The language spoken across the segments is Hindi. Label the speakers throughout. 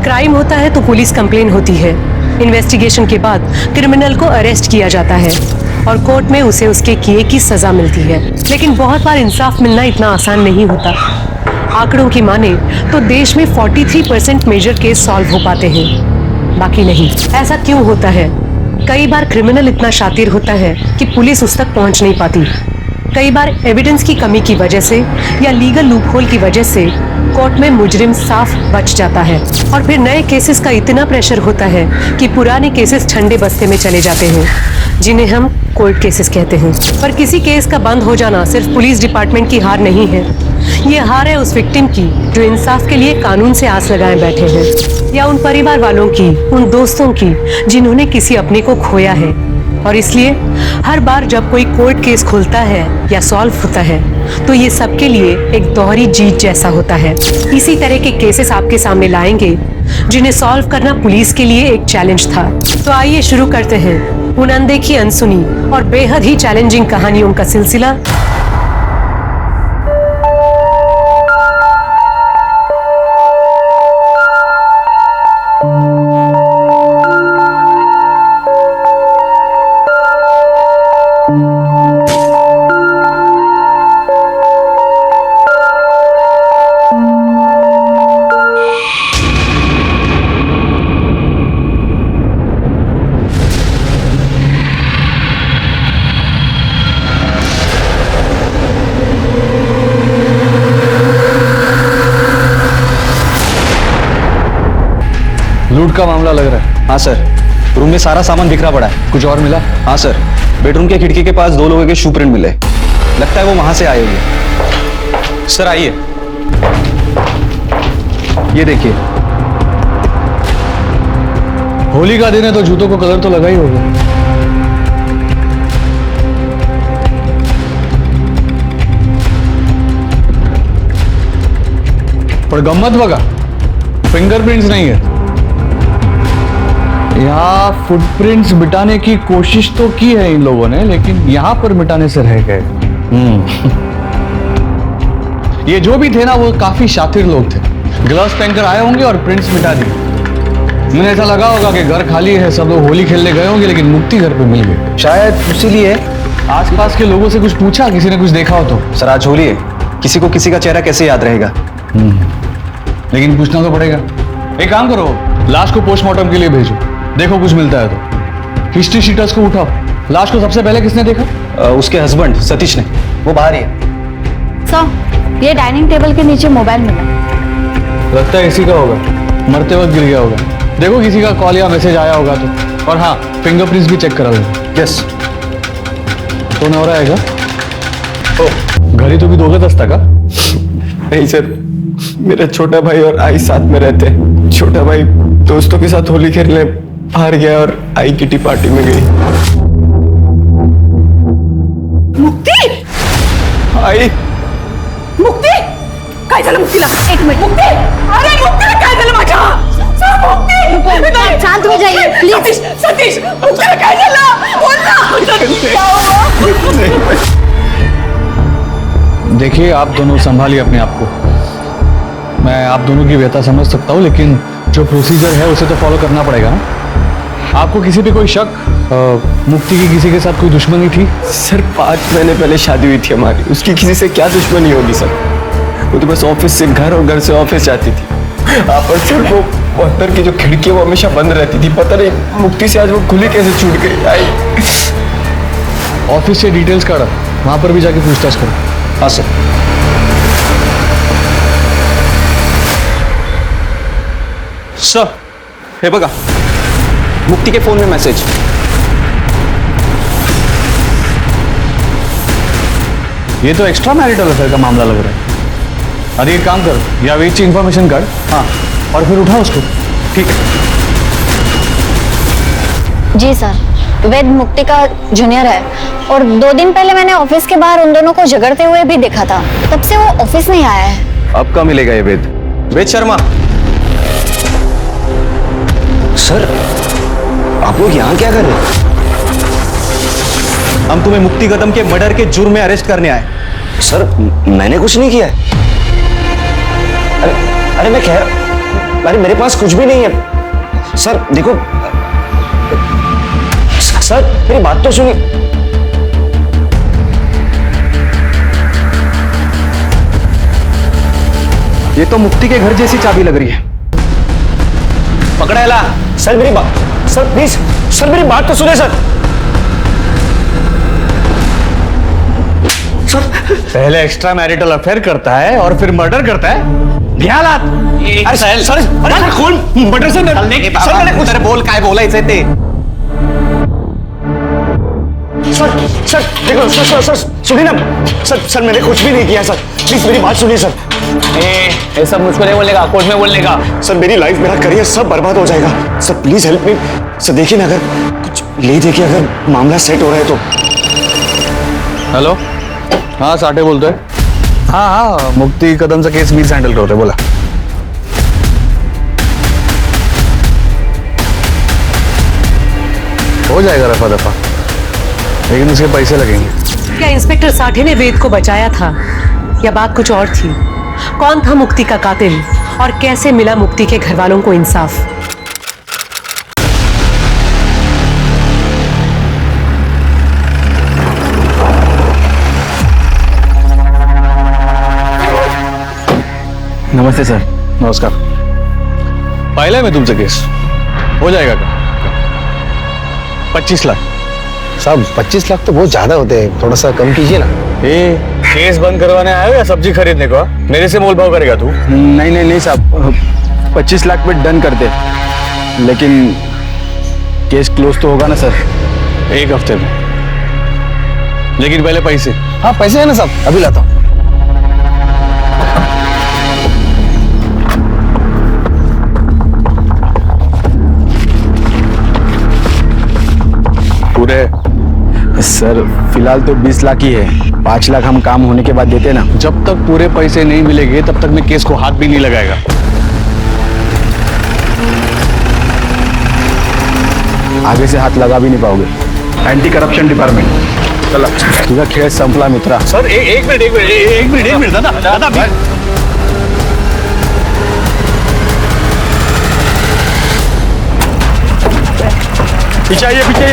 Speaker 1: क्राइम होता है तो पुलिस कंप्लेन होती है, इन्वेस्टिगेशन के बाद क्रिमिनल को अरेस्ट किया जाता है और कोर्ट में उसे उसके किए की सजा मिलती है। लेकिन बहुत बार इंसाफ मिलना इतना आसान नहीं होता। आंकड़ों की माने तो देश में 43% मेजर केस सॉल्व हो पाते हैं, बाकी नहीं। ऐसा क्यों होता है? कई बार क्रिमिनल इतना शातिर होता है कि पुलिस उस तक पहुंच नहीं पाती। कई बार एविडेंस की कमी की वजह से या लीगल लूपहोल की वजह से कोर्ट में मुजरिम साफ बच जाता है और फिर नए केसेस का इतना प्रेशर होता है कि पुराने केसेस ठंडे बस्ते में चले जाते हैं, जिन्हें हम कोल्ड केसेस कहते हैं। पर किसी केस का बंद हो जाना सिर्फ पुलिस डिपार्टमेंट की हार नहीं है, ये हार है उस विक्टिम की जो इंसाफ के लिए कानून से आस लगाए बैठे हैं, या उन परिवार वालों की, उन दोस्तों की जिन्होंने किसी अपने को खोया है। और इसलिए हर बार जब कोई कोर्ट केस खुलता है या सॉल्व होता है तो ये सबके लिए एक दोहरी जीत जैसा होता है। इसी तरह के केसेस आपके सामने लाएंगे जिन्हें सॉल्व करना पुलिस के लिए एक चैलेंज था। तो आइए शुरू करते हैं उन अनदेखी, अनसुनी और बेहद ही चैलेंजिंग कहानियों का सिलसिला।
Speaker 2: लूट का मामला लग रहा है।
Speaker 3: हाँ सर, रूम में सारा सामान बिखरा पड़ा है।
Speaker 2: कुछ और मिला?
Speaker 3: हाँ सर, बेडरूम के खिड़की के पास 2 लोगों के शू प्रिंट मिले, लगता है वो वहां से आए होंगे। सर आइए, ये देखिए।
Speaker 2: होली का दिन है तो जूतों को कलर तो लगा ही होगा। पर गम्मत बगा, फिंगरप्रिंट्स नहीं है। यहाँ फुटप्रिंट्स मिटाने की कोशिश तो की है इन लोगों ने, लेकिन यहाँ पर मिटाने से रह गए। ये जो भी थे ना, वो काफी शातिर लोग थे। ग्लव्स पहनकर आए होंगे और प्रिंट्स मिटा दिए। मुझे ऐसा लगा होगा कि घर खाली है, सब लोग होली खेलने गए होंगे, लेकिन मुक्ति घर पे मिल गए।
Speaker 3: शायद इसीलिए
Speaker 2: आसपास के लोगों से कुछ पूछा, किसी ने कुछ देखा हो तो?
Speaker 3: सर आज होली है, किसी को किसी का चेहरा कैसे याद रहेगा।
Speaker 2: लेकिन पूछना तो पड़ेगा। एक काम करो, लाश को पोस्टमार्टम के लिए भेजो, देखो कुछ मिलता है तो। हिस्ट्री शीटर्स को उठाओ। लाश को सबसे पहले किसने देखा?
Speaker 3: उसके हस्बैंड सतीश ने, वो बाहर ही है।
Speaker 4: सर, ये डाइनिंग टेबल के नीचे मोबाइल मिला।
Speaker 2: लगता है इसी का होगा, मरते वक्त गिर गया होगा। देखो किसी का कॉल या मैसेज आया होगा तो। और हाँ, फिंगरप्रिंट्स भी चेक करा लो।
Speaker 3: यस।
Speaker 2: तो न हो रहा है घड़ी तो भी दोगे 10 तक?
Speaker 5: नहीं सर, मेरा छोटा भाई और आई साथ में रहते हैं। छोटा भाई दोस्तों के साथ होली खेलने बाहर गया और आई किटी पार्टी में गई।
Speaker 6: मुक्ती!
Speaker 5: आई
Speaker 6: मुक्ती! काय झालं मुक्तीला?
Speaker 4: एक मिनिट।
Speaker 6: मुक्ती! अरे मुक्तीला काय झालं माझ्या? मुक्ती! नाही!
Speaker 4: शांत हो जाइए, प्लीज।
Speaker 6: सतीश! सतीश! मुक्तीला काय झालं? बोल ना! क्या हुआ?
Speaker 2: देखिए, आप दोनों संभालिए अपने आप को। मैं आप दोनों की व्यथा समझ सकता हूँ, लेकिन जो प्रोसीजर है उसे तो फॉलो करना पड़ेगा ना। आपको किसी पे कोई शक? मुक्ति की किसी के साथ कोई दुश्मनी थी?
Speaker 5: सर 5 महीने पहले शादी हुई थी हमारी, उसकी किसी से क्या दुश्मनी होगी सर? वो तो बस ऑफिस से घर और घर से ऑफिस जाती थी। पर सर वो अंदर की जो खिड़की वो हमेशा बंद रहती थी। पता नहीं मुक्ति से आज वो खुली कैसे छूट गई। आई
Speaker 2: ऑफिस से डिटेल्स काढा, वहां पर भी जाके पूछताछ करो।
Speaker 3: हाँ सर। सर, हे बघा, मुक्ति के फोन में मैसेज।
Speaker 2: ये तो एक्स्ट्रा मैरिटल अफेयर का मामला लग रहा है। अरे एक काम कर, या वेट की इंफॉर्मेशन काढ, हाँ, और फिर उठा उसको।
Speaker 3: ठीक है।
Speaker 4: जी सर, वेद मुक्ति का जूनियर है और 2 दिन पहले मैंने ऑफिस के बाहर उन दोनों को झगड़ते हुए भी देखा था। तब से वो ऑफिस नहीं आया है।
Speaker 3: अब कहाँ मिलेगा ये वेद? वेद शर्मा। सर, आप लोग यहाँ क्या कर रहे हैं? हम तुम्हें मुक्ति कदम के मर्डर के जुर्म में अरेस्ट करने आए। सर, मैंने कुछ नहीं किया है। अरे मैं
Speaker 5: अरे मेरे पास कुछ भी नहीं है सर। देखो सर, मेरी बात तो सुनिए।
Speaker 3: ये तो मुक्ति के घर जैसी चाबी लग रही है। पकड़ा ला।
Speaker 5: सर मेरी बात, सर प्लीज, सर मेरी बात तो सुने सर।
Speaker 2: पहले एक्स्ट्रा मैरिटल अफेयर करता है और फिर मर्डर करता है। ध्यान
Speaker 5: अरे सर, अरे कौन मर्डर से सर मैंने कुछ
Speaker 3: बोल काय बोला इसे ते।
Speaker 5: सर देखो सर सुनिए ना सर मैंने कुछ भी नहीं किया सर। प्लीज मेरी बात सुनिए सर।
Speaker 3: ये सब मुझको नहीं बोलने का, कोर्ट में बोलने का।
Speaker 5: सर मेरी लाइफ, मेरा करियर सब बर्बाद हो जाएगा। Sir please help me. Sir देखिए ना, अगर कुछ ले देखिए, अगर मामला सेट हो रहा है तो।
Speaker 2: हेलो, हाँ साठे बोलते हैं। हाँ, मुक्ति कदम से केस मीज हैंडल करते, बोला। हो जाएगा रफा दफा, लेकिन उसके पैसे लगेंगे।
Speaker 1: क्या इंस्पेक्टर साठे ने वेद को बचाया था या बात कुछ और थी? कौन था मुक्ति का कातिल और कैसे मिला मुक्ति के घर वालों को इंसाफ?
Speaker 3: नमस्ते सर।
Speaker 2: नमस्कार। फाइल है मैं तुमसे केस, हो जाएगा क्या? 25 लाख।
Speaker 7: साहब 25 लाख तो बहुत ज्यादा होते हैं, थोड़ा सा कम कीजिए ना।
Speaker 2: ये केस बंद करवाने आया हो या सब्जी खरीदने को? मेरे से मोल भाव करेगा तू?
Speaker 3: नहीं साहब, 25 लाख पे डन कर दे, लेकिन केस क्लोज तो होगा ना सर?
Speaker 2: 1 हफ्ते में, लेकिन पहले पैसे।
Speaker 7: हाँ पैसे है ना साहब, अभी लाता हूँ।
Speaker 2: पूरे
Speaker 3: सर फिलहाल तो 20 लाख ही है, 5 लाख हम काम होने के बाद देते ना।
Speaker 2: जब तक पूरे पैसे नहीं मिलेंगे तब तक मैं केस को हाथ भी नहीं लगाएगा।
Speaker 3: आगे से हाथ लगा भी नहीं पाओगे। एंटी करप्शन डिपार्टमेंट चला, तुझा खेळ संपला मित्रा।
Speaker 2: सर एक मिनट दादा पीछे आइए।
Speaker 3: पीछे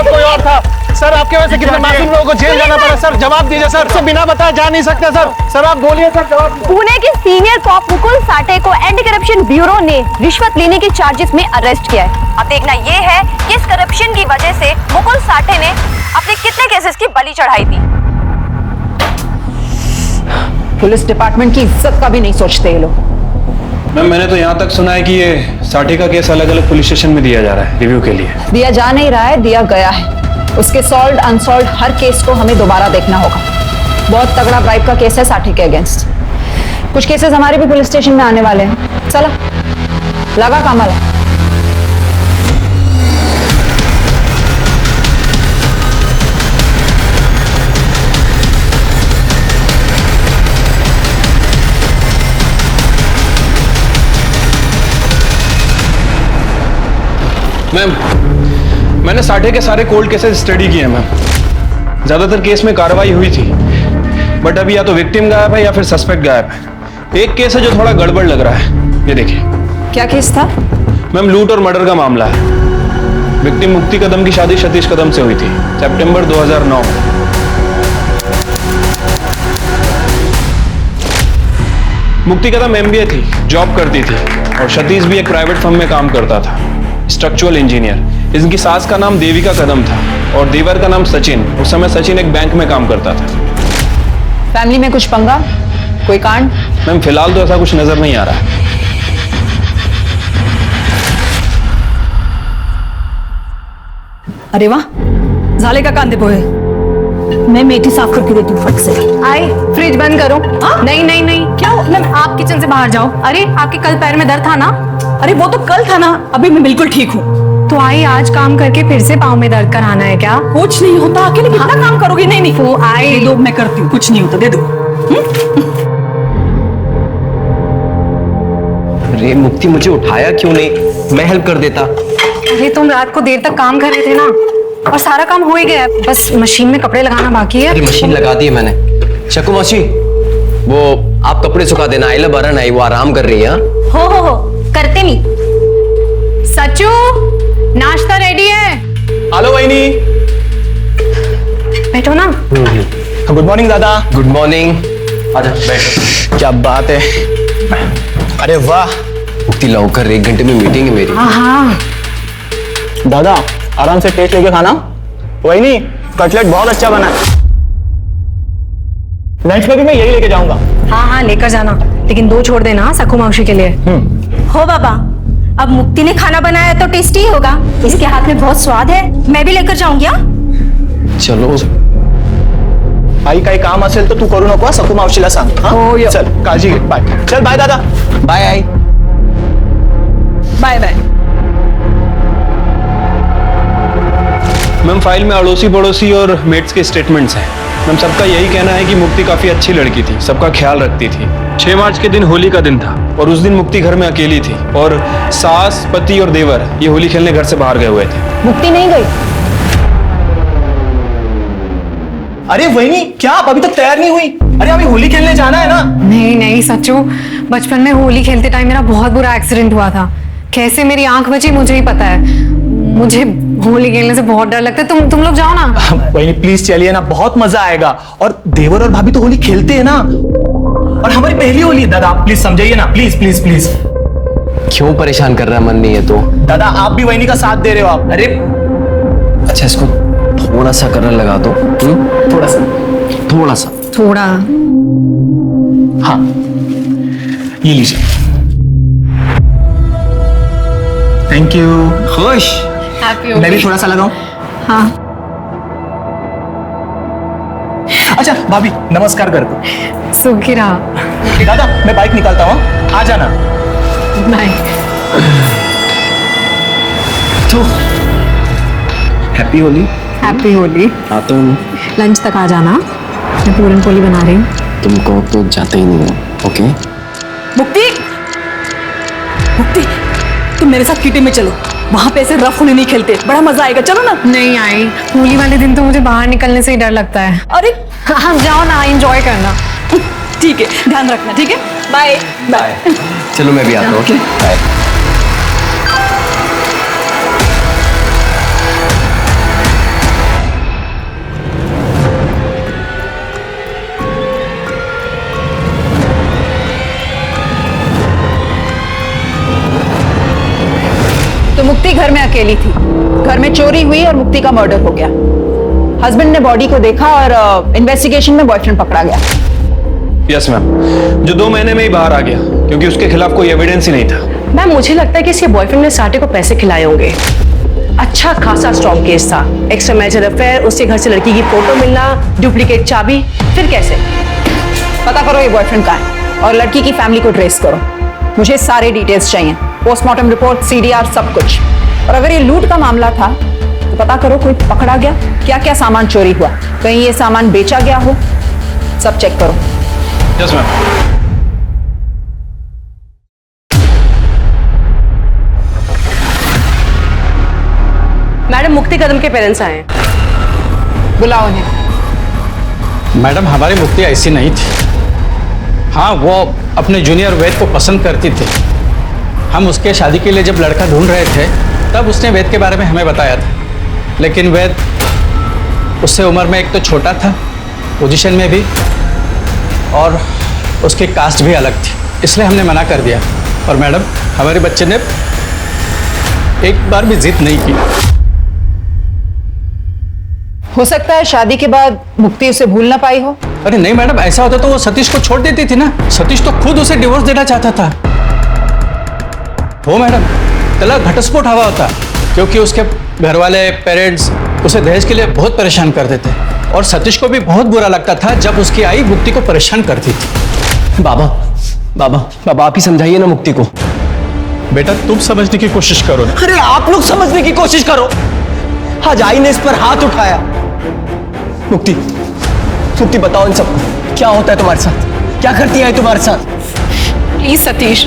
Speaker 8: कोई और था सर, आपके वजह से कितने मासूम लोगों को जेल जाना पड़ा सर। जवाब दीजिए सर, सब बिना बताए जा नहीं सकते सर आप बोलिए सर, जवाब।
Speaker 6: पुणे के सीनियर कॉप मुकुल साठे को एंटी करप्शन ब्यूरो ने रिश्वत लेने के चार्जेस में अरेस्ट किया है। अब देखना ये है कि इस करप्शन की वजह से मुकुल साठे ने अपने कितने केसेस की बलि चढ़ाई थी।
Speaker 9: पुलिस डिपार्टमेंट की इज्जत का भी नहीं सोचते ये लोग।
Speaker 3: मैम मैंने तो यहाँ तक सुना है कि ये साठे का केस अलग अलग पुलिस स्टेशन में दिया जा रहा है रिव्यू के लिए।
Speaker 9: दिया जा नहीं रहा है, दिया गया है। उसके सॉल्व्ड अनसॉल्व्ड हर केस को हमें दोबारा देखना होगा। बहुत तगड़ा ब्राइब का केस है साठे के अगेंस्ट। कुछ केसेस हमारे भी पुलिस स्टेशन में आने वाले हैं। चला लगा कामाला।
Speaker 3: मैम मैंने साठे के सारे कोल्ड केसेस स्टडी किए हैं मैम। ज्यादातर केस में कार्रवाई हुई थी, बट अभी या तो विक्टिम गायब है या फिर सस्पेक्ट गायब है। एक केस है जो थोड़ा गड़बड़ लग रहा है, ये देखिए।
Speaker 9: क्या केस था?
Speaker 3: मैम लूट और मर्डर का मामला है। विक्टिम मुक्ति कदम की शादी सतीश कदम से हुई थी सितंबर 2009। मुक्ति कदम MBA थी, जॉब करती थी, और सतीश भी एक प्राइवेट फर्म में काम करता था, स्ट्रक्चरल इंजीनियर। इनकी सास का नाम देविका कदम था और देवर का नाम सचिन। उस समय सचिन एक बैंक में काम करता था।
Speaker 9: फैमिली में कुछ पंगा, कोई कांड?
Speaker 3: मैम फिलहाल तो ऐसा कुछ नजर नहीं आ रहा है।
Speaker 9: अरे वाह, झाले का कांदे पोहे। मैं मेथी साफ करके देती हूँ फट से।
Speaker 6: आई फ्रिज बंद करो। नहीं नहीं नहीं, क्या मैम आप किचन से बाहर जाओ। अरे आपके कल पैर में दर्द था ना?
Speaker 9: अरे वो तो कल था ना, अभी मैं बिल्कुल ठीक हूँ।
Speaker 6: तो आई आज काम करके फिर से पाँव में दर्द कराना है क्या?
Speaker 9: कुछ नहीं होता, अकेले कितना काम करोगी? नहीं नहीं
Speaker 6: वो आई
Speaker 9: दे दो, मैं करती हूँ, कुछ नहीं होता, दे दो।
Speaker 5: अरे मुक्ति मुझे उठाया क्यों नहीं? मैं हेल्प कर देता।
Speaker 6: अरे तुम रात को देर तक काम कर रहे थे ना, और सारा काम हो ही गया, बस मशीन में कपड़े लगाना बाकी है।
Speaker 5: अरे मशीन लगा दी है मैंने। शकु मौसी, वो आप कपड़े सुखा देना, आइला बरन आई, वो आराम कर रही है।
Speaker 6: हो करते नहीं। सचू, नाश्ता रेडी है।
Speaker 8: हेलो वहीनी।
Speaker 6: बैठो ना।
Speaker 8: गुड मॉर्निंग दादा।
Speaker 5: Good morning. आजा बैठ।
Speaker 8: क्या बात है। अरे वाह।
Speaker 5: मुक्ति लौकर 1 घंटे में मीटिंग है मेरी।
Speaker 6: हाँ।
Speaker 8: दादा आराम से टेस्ट लेके खाना। वहीनी, कटलेट बहुत अच्छा बना है। लंच में भी मैं यही लेके जाऊंगा।
Speaker 6: हाँ लेकर जाना, लेकिन 2 छोड़ देना सकू मौसी के लिए। हो बाबा, अब मुक्ति ने खाना बनाया तो टेस्टी ही होगा। इसके हाथ में बहुत स्वाद है। मैं भी लेकर जाऊंगी।
Speaker 5: चलो।
Speaker 8: आई काही काम असेल तर तू करू नको, सकू मावशीला सांग।
Speaker 9: हो, यो.
Speaker 8: चल काळजी घे। बाय। चल बाय दादा।
Speaker 5: बाय आई।
Speaker 9: Bye bye.
Speaker 3: मैम फाइल में अड़ोसी पड़ोसी और मेट्स के स्टेटमेंट्स हैं। मैम सबका यही कहना है कि मुक्ति काफी अच्छी लड़की थी, सबका ख्याल रखती थी। 6 मार्च के दिन होली का दिन था और उस दिन मुक्ति घर में अकेली थी और सास, पति और देवर ये होली खेलने घर से बाहर गए हुए थे।
Speaker 4: मुक्ति नहीं गई।
Speaker 8: अरे वहीनी, क्या आप अभी तक तैयार नहीं हुई? अरे अभी होली खेलने जाना है ना।
Speaker 1: नहीं सच्चू, बचपन में होली खेलते टाइम मेरा बहुत बुरा एक्सीडेंट हुआ था। कैसे मेरी आंख बची मुझे ही पता है। मुझे होली खेलने से बहुत डर लगता है। तुम लोग जाओ ना।
Speaker 8: वहीनी प्लीज चलिए ना, बहुत मजा आएगा। और देवर और भाभी तो होली खेलते हैं ना, और हमारी पहली होली है। दादा आप प्लीज समझाइए ना, प्लीज प्लीज प्लीज।
Speaker 5: क्यों परेशान कर रहा है? मन नहीं है तो?
Speaker 8: दादा आप भी वहीनी का साथ दे रहे हो आप। अरे
Speaker 5: अच्छा, इसको थोड़ा सा कलर लगा दो।
Speaker 8: थोड़ा सा।
Speaker 1: थोड़ा।
Speaker 8: हाँ ये लीजिए। Thank you. खुश। मैं भी थोड़ा सा लगाऊं?
Speaker 1: हाँ।
Speaker 8: अच्छा भाभी नमस्कार कर दो।
Speaker 1: सुखी रहा।
Speaker 8: दादा मैं बाइक निकालता हूँ, आ जाना।
Speaker 1: बाय।
Speaker 8: तो हैप्पी होली।
Speaker 1: हैप्पी होली।
Speaker 5: आता हूँ।
Speaker 1: लंच तक आ जाना, मैं पूरन पोली बना रही हूँ।
Speaker 5: तुमको तो जाते ही नहीं हो। ओके।
Speaker 9: मुक्ति, मुक्ति, तुम मेरे साथ किटी में चलो। वहां पे ऐसे रफ होली नहीं खेलते, बड़ा मजा आएगा। चलो ना।
Speaker 1: नहीं आई, होली वाले दिन तो मुझे बाहर निकलने से ही डर लगता है।
Speaker 9: अरे
Speaker 1: हाँ जाओ ना, एंजॉय करना।
Speaker 9: ठीक है, ध्यान रखना। ठीक है, बाय बाय।
Speaker 5: चलो मैं भी आता हूँ। Okay bye.
Speaker 9: तो मुक्ति घर में अकेली थी। घर में चोरी हुई और मुक्ति का मर्डर हो गया। हस्बैंड ने बॉडी को देखा और इन्वेस्टिगेशन में बॉयफ्रेंड पकड़ा गया।
Speaker 3: यस मैम, जो 2 महीने में ही बाहर आ गया क्योंकि उसके खिलाफ कोई एविडेंस ही नहीं था।
Speaker 10: मैम मुझे लगता है कि इसके बॉयफ्रेंड ने साटे को पैसे खिलाए होंगे। अच्छा खासा स्ट्रॉन्ग केस था। एक्स्ट्रा मैरिजल अफेयर, उसके घर से लड़की की फोटो मिलना, डुप्लीकेट चाबी। फिर कैसे?
Speaker 9: पता करो ये बॉयफ्रेंड कहाँ है और लड़की की फैमिली को ट्रेस करो। मुझे सारे डिटेल्स चाहिए, पोस्टमार्टम रिपोर्ट, सीडीआर, सब कुछ। और अगर ये लूट का मामला था तो पता करो कोई पकड़ा गया, क्या क्या सामान चोरी हुआ, कहीं ये सामान बेचा गया हो, सब चेक करो।
Speaker 3: Yes ma'am.
Speaker 10: मैडम मुक्ति कदम के पेरेंट्स आए हैं।
Speaker 9: बुलाओ इन्हें।
Speaker 2: मैडम हमारी मुक्ति ऐसी नहीं थी। हाँ, वो अपने जूनियर वेद को पसंद करती थी। हम उसके शादी के लिए जब लड़का ढूंढ रहे थे तब उसने वेद के बारे में हमें बताया था, लेकिन वेद उससे उम्र में एक तो छोटा था, पोजीशन में भी, और उसकी कास्ट भी अलग थी, इसलिए हमने मना कर दिया। और मैडम हमारे बच्चे ने एक बार भी जिद नहीं की।
Speaker 9: हो सकता है शादी के बाद मुक्ति उसे भूल ना पाई हो।
Speaker 2: अरे नहीं मैडम, ऐसा होता तो वो सतीश को छोड़ देती थी ना। सतीश तो खुद उसे डिवोर्स देना चाहता था। हो मैडम, तलाक घटस्फोट हवा होता क्योंकि उसके घर वाले पेरेंट्स उसे दहेज के लिए बहुत परेशान करते थे और सतीश को भी बहुत बुरा लगता था जब उसकी आई मुक्ति को परेशान करती थी।
Speaker 5: बाबा बाबा बाबा आप ही समझाइए ना मुक्ति को।
Speaker 2: बेटा तुम समझने की कोशिश करो ना।
Speaker 5: अरे आप लोग समझने की कोशिश करो। आज आई ने इस पर हाथ उठाया। मुक्ति, मुक्ति बताओ इन सबको क्या होता है तुम्हारे साथ, क्या करती है तुम्हारे साथ?
Speaker 1: प्लीज सतीश,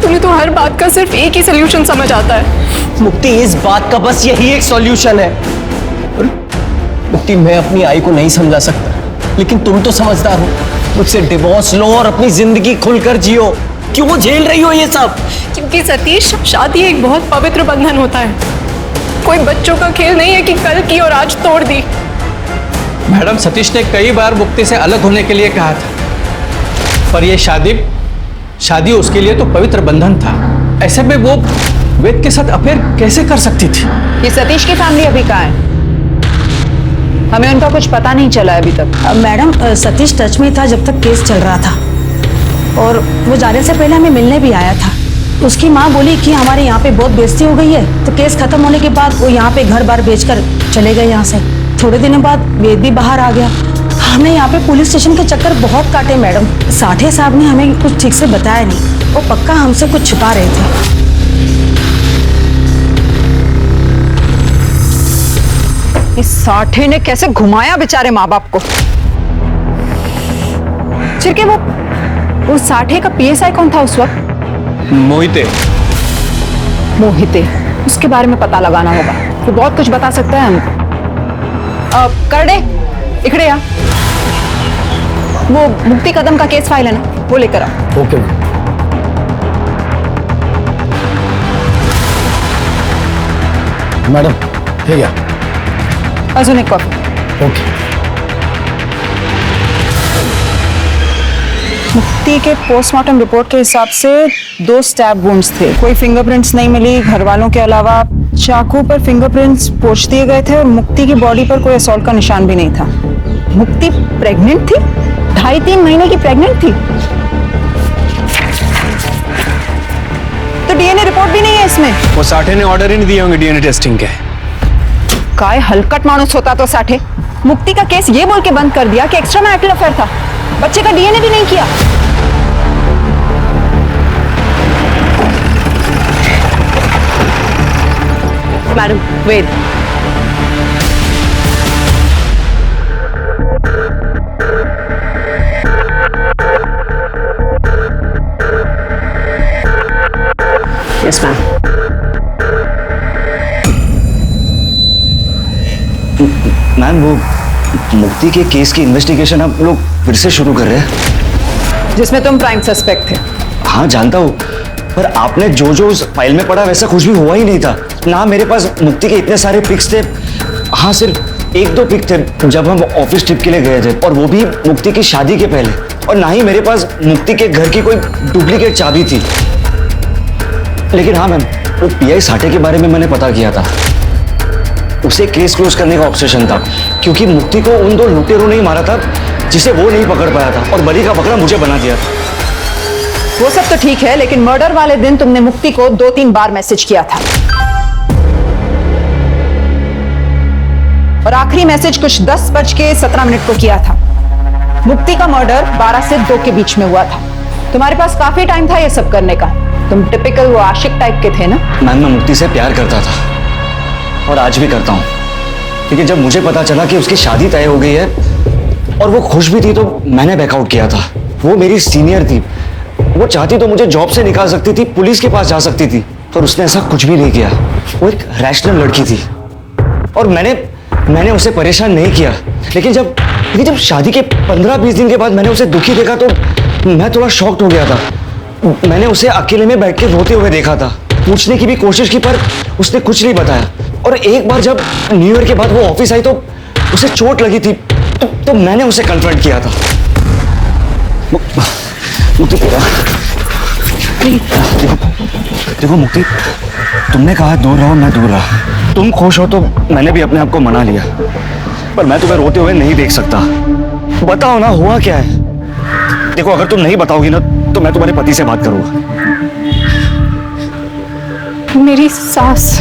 Speaker 1: तुम्हें तो हर बात का सिर्फ एक ही सोल्यूशन समझ आता है।
Speaker 5: मुक्ति, इस बात का बस यही एक सॉल्यूशन है। मुक्ति, मैं अपनी आई को नहीं समझा सकता, लेकिन तुम तो समझदार हो, मुझसे डिवोर्स लो और अपनी जिंदगी खुलकर जियो। क्यों झेल रही हो ये सब?
Speaker 10: क्योंकि सतीश, शादी एक बहुत पवित्र बंधन होता है। कोई बच्चों का खेल नहीं है कि कल की और आज तोड़ दी।
Speaker 2: मैडम, सतीश ने कई बार मुक्ति से अलग होने के लिए कहा था, पर यह शादी उसके लिए तो पवित्र बंधन था। ऐसे में वो वेद के साथ अफेयर कैसे कर सकती थी?
Speaker 9: ये सतीश की फैमिली अभी कहाँ है? हमें उनका कुछ पता नहीं चला अभी तक।
Speaker 10: मैडम, सतीश टच में था जब तक केस चल रहा था, और वो जाने से पहले हमें मिलने भी आया था। उसकी माँ बोली कि हमारे यहाँ पे बहुत बेइज्जती हो गई है, तो केस खत्म होने के बाद वो यहाँ पे घर बार बेचकर चले गए यहाँ से। थोड़े दिनों बाद वेद भी बाहर आ गया। हमने यहाँ पे पुलिस स्टेशन के चक्कर बहुत काटे मैडम। साठे साहब ने हमें कुछ ठीक से बताया नहीं, वो पक्का हमसे कुछ छुपा रहे थे।
Speaker 9: इस साठे ने कैसे घुमाया बेचारे माँ बाप को। चिरके, वो साठे का पीएसआई कौन था उस वक्त?
Speaker 3: मोहिते।
Speaker 9: मोहिते, उसके बारे में पता लगाना होगा, वो बहुत कुछ बता सकता है हमको। करडे, इकड़े आ। वो मुक्ति कदम का केस फाइल है ना, वो लेकर आ।
Speaker 7: ओके मैडम, ठीक है।
Speaker 9: अजून एक कॉपी।
Speaker 7: ओके।
Speaker 9: मुक्ति के पोस्टमार्टम रिपोर्ट के हिसाब से 2 स्टैब वुंड्स थे। कोई फिंगरप्रिंट्स नहीं मिली घर वालों के अलावा। चाकू पर फिंगरप्रिंट्स पोंछ दिए गए थे और मुक्ति की बॉडी पर कोई असॉल्ट का निशान भी नहीं था। मुक्ति प्रेग्नेंट थी, 2.5-3 महीने की प्रेग्नेंट थी। तो डीएनए रिपोर्ट भी नहीं है इसमें।
Speaker 3: वो साठे ने ऑर्डर ही नहीं दिए होंगे डीएनए टेस्टिंग के।
Speaker 9: काय हलकट मानुस होता तो साठे। मुक्ति का केस ये बोल के बंद कर दिया कि एक्स्ट्रा मैरिटल अफेयर था, बच्चे का डीएनए भी नहीं किया।
Speaker 10: मैडम, वेद, यस मैम।
Speaker 11: मैम, वो मुक्ति के केस की इन्वेस्टिगेशन आप लोग फिर से शुरू कर रहे हैं?
Speaker 9: जिसमें तुम प्राइम सस्पेक्ट थे।
Speaker 11: हाँ जानता हूँ, पर आपने जो जो उस फाइल में पढ़ा वैसा कुछ भी हुआ ही नहीं था ना। मेरे पास मुक्ति के इतने सारे पिक्स थे। हाँ, सिर्फ 1-2 पिक थे जब हम ऑफिस ट्रिप के लिए गए थे, और वो भी मुक्ति की शादी के पहले। और ना ही मेरे पास मुक्ति के घर की कोई डुप्लीकेट चाबी थी। लेकिन हाँ मैम, वो पीआई साठे के बारे में मैंने पता किया था। उसे केस क्लोज करने का ऑब्सेशन था, क्योंकि मुक्ति को उन 2 लुटेरों ने ही मारा था जिसे वो नहीं पकड़ पाया था, और बलि का बकरा मुझे बना दिया था।
Speaker 9: वो सब तो ठीक है, लेकिन मर्डर वाले दिन तुमने मुक्ति को 2-3 बार मैसेज किया था, और आखिरी मैसेज कुछ 10:17 को किया था। मुक्ति का मर्डर 12 से 2 के बीच में हुआ था। तुम्हारे पास काफी टाइम था ये सब करने का। तुम टिपिकल वो आशिक टाइप के थे ना।
Speaker 11: मैम, मैं मुक्ति से प्यार करता था और आज भी करता हूँ, लेकिन जब मुझे पता चला कि उसकी शादी तय हो गई है और वो खुश भी थी, तो मैंने बैकआउट किया था। वो मेरी सीनियर थी, वो चाहती तो मुझे जॉब से निकाल सकती थी, पुलिस के पास जा सकती थी, पर उसने ऐसा कुछ भी नहीं किया। वो एक रैशनल लड़की थी और मैंने उसे परेशान नहीं किया। लेकिन जब शादी के 15-20 दिन के बाद मैंने उसे दुखी देखा तो मैं थोड़ा शॉक्ड हो गया था। मैंने उसे अकेले में बैठ के रोते हुए देखा था। पूछने की भी कोशिश की, पर उसने कुछ नहीं बताया। और एक बार जब न्यू ईयर के बाद वो ऑफिस आई तो उसे चोट लगी थी, तो मैंने उसे कन्फ्रंट किया था। मुक्ति, देखो मुक्ति, तुमने कहा दूर रहो, मैं दूर रहा। तुम खुश हो तो मैंने भी अपने आप को मना लिया, पर मैं तुम्हें रोते हुए नहीं देख सकता। बताओ ना, हुआ क्या है? देखो, अगर तुम नहीं बताओगी ना तो मैं तुम्हारे पति से बात करूंगा।
Speaker 10: मेरी सास,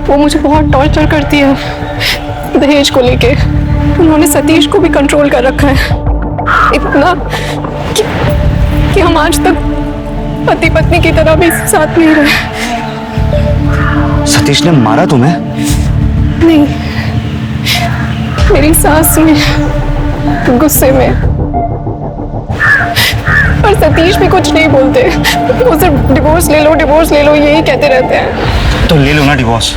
Speaker 10: वो मुझे बहुत टॉर्चर करती है दहेज को लेके। उन्होंने सतीश को भी कंट्रोल कर रखा है, इतना कि हम आज तक पति पत्नी की तरह भी साथ नहीं रहे।
Speaker 11: सतीश ने मारा तुम्हें?
Speaker 10: नहीं, मेरी सास ने गुस्से में। पर सतीश भी कुछ नहीं बोलते, वो सिर्फ डिवोर्स ले लो यही कहते रहते हैं।
Speaker 11: तो ले लो ना डिवोर्स।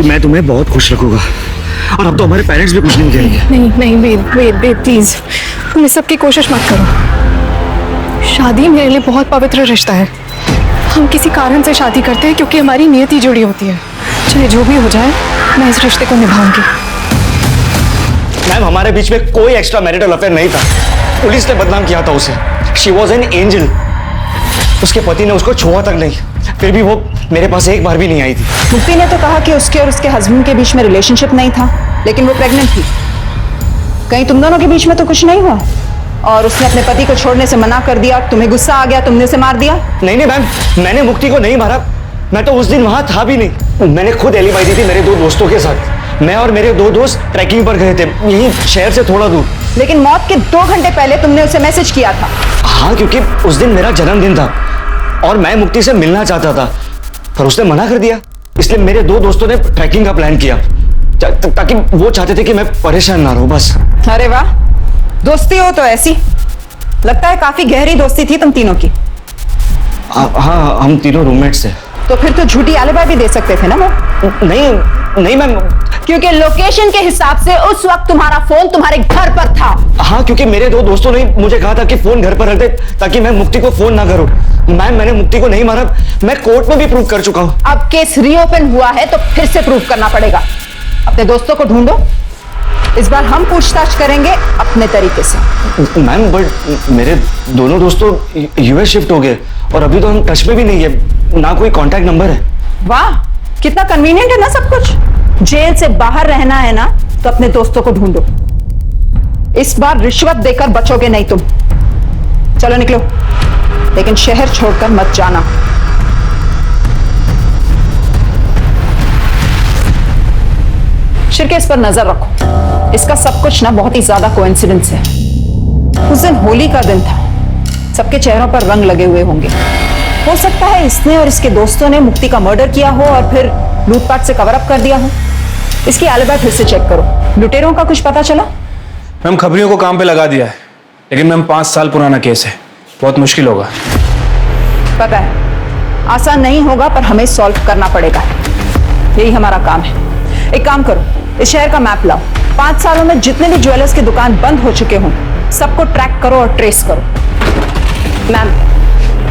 Speaker 11: मैं तुम्हें बहुत खुश रखूंगा, और अब तो हमारे पेरेंट्स भी कुछ नहीं कहेंगे।
Speaker 12: नहीं नहीं वेद वेद वेद प्लीज, तुम इस सब की कोशिश मत करो। शादी मेरे लिए बहुत पवित्र रिश्ता है। हम किसी कारण से शादी करते हैं क्योंकि हमारी नियति जुड़ी होती है। चाहे जो भी हो जाए, मैं इस रिश्ते को निभाऊंगी।
Speaker 11: मैम, हमारे बीच में कोई एक्स्ट्रा मैरिटल अफेयर नहीं था। पुलिस ने बदनाम किया था उसे। She was an angel. उसके पति ने उसको छुआ तक नहीं, फिर भी वो मेरे पास एक बार भी नहीं आई थी।
Speaker 9: मुक्ति ने तो कहा कि उसके और उसके हस्बैंड के बीच में रिलेशनशिप नहीं था, लेकिन वो प्रेग्नेंट थी। कहीं तुम दोनों के बीच में तो कुछ नहीं हुआ? और उसने अपने पति को छोड़ने से मना कर दिया, तुम्हें गुस्सा आ गया, तुमने उसे मार दिया?
Speaker 11: नहीं नहीं मैम, मैंने मुक्ति को नहीं मारा। मैं तो उस दिन वहां था भी नहीं। मैंने खुद एलिबाई दी थी मेरे 2 दोस्तों के साथ। मैं और मेरे 2 दोस्त ट्रैकिंग पर गए थे, यही शहर से थोड़ा दूर।
Speaker 9: लेकिन मौत के 2 घंटे पहले तुमने उसे मैसेज किया था।
Speaker 11: हाँ, क्योंकि उस दिन मेरा जन्मदिन था और मैं मुक्ति से मिलना चाहता था, पर उसने मना कर दिया। इसलिए मेरे 2 दोस्तों ने ट्रैकिंग का प्लान किया, ताकि वो चाहते थे कि मैं परेशान ना रहूं बस।
Speaker 9: अरे वाह, दोस्ती हो तो ऐसी। लगता है काफी गहरी दोस्ती थी तुम तीनों की।
Speaker 11: हाँ, हम तीनों रूममेट्स थे।
Speaker 9: तो फिर तो झूठी एलिबाई भी दे सकते थे ना वो?
Speaker 11: नहीं मैम,
Speaker 9: क्योंकि लोकेशन के हिसाब से उस वक्त तुम्हारा फोन तुम्हारे घर पर था।
Speaker 11: हाँ, क्योंकि मेरे 2 दोस्तों ने मुझे कहा था कि फोन घर पर रख दे ताकि मैं मुक्ति को फोन ना करूं। मैम, मैंने मुक्ति को नहीं मारा, मैं कोर्ट में भी प्रूव कर चुका हूं।
Speaker 9: अब केस रीओपन हुआ है तो फिर से प्रूव करना पड़ेगा। अपने दोस्तों को ढूंढो, इस बार हम पूछताछ करेंगे अपने तरीके से।
Speaker 11: मैम, बट मेरे दोनों दोस्तों यूएस शिफ्ट हो गए और अभी तो हम टच में भी नहीं है, ना कोई कांटेक्ट नंबर है।
Speaker 9: वाह, कितना कन्वीनियंट है ना सब कुछ। जेल से बाहर रहना है ना, तो अपने दोस्तों को ढूंढो। इस बार रिश्वत देकर बचोगे नहीं तुम। चलो निकलो, लेकिन शहर छोड़कर मत जाना। शिरके, इस पर नजर रखो। इसका सब कुछ ना बहुत ही ज्यादा कोइंसिडेंस है। उस दिन होली का दिन था, सबके चेहरों पर रंग लगे हुए होंगे। हो सकता है इसने और इसके दोस्तों ने मुक्ति का मर्डर किया हो और फिर लूटपाट से कवर अप कर दिया हो। इसकी एलिबाई फिर से चेक करो। लुटेरों का कुछ पता चला?
Speaker 3: मैम, खबरियों को काम पे लगा दिया है, लेकिन मैम 5 साल पुराना केस है, बहुत मुश्किल होगा।
Speaker 9: पता है, आसान नहीं होगा, पर हमें सॉल्व करना पड़ेगा। यही हमारा काम है। एक काम करो, इस शहर का मैप लाओ। 5 सालों में जितने भी ज्वेलर्स की दुकान बंद हो चुके हों, सबको ट्रैक करो और ट्रेस करो।
Speaker 1: मैम,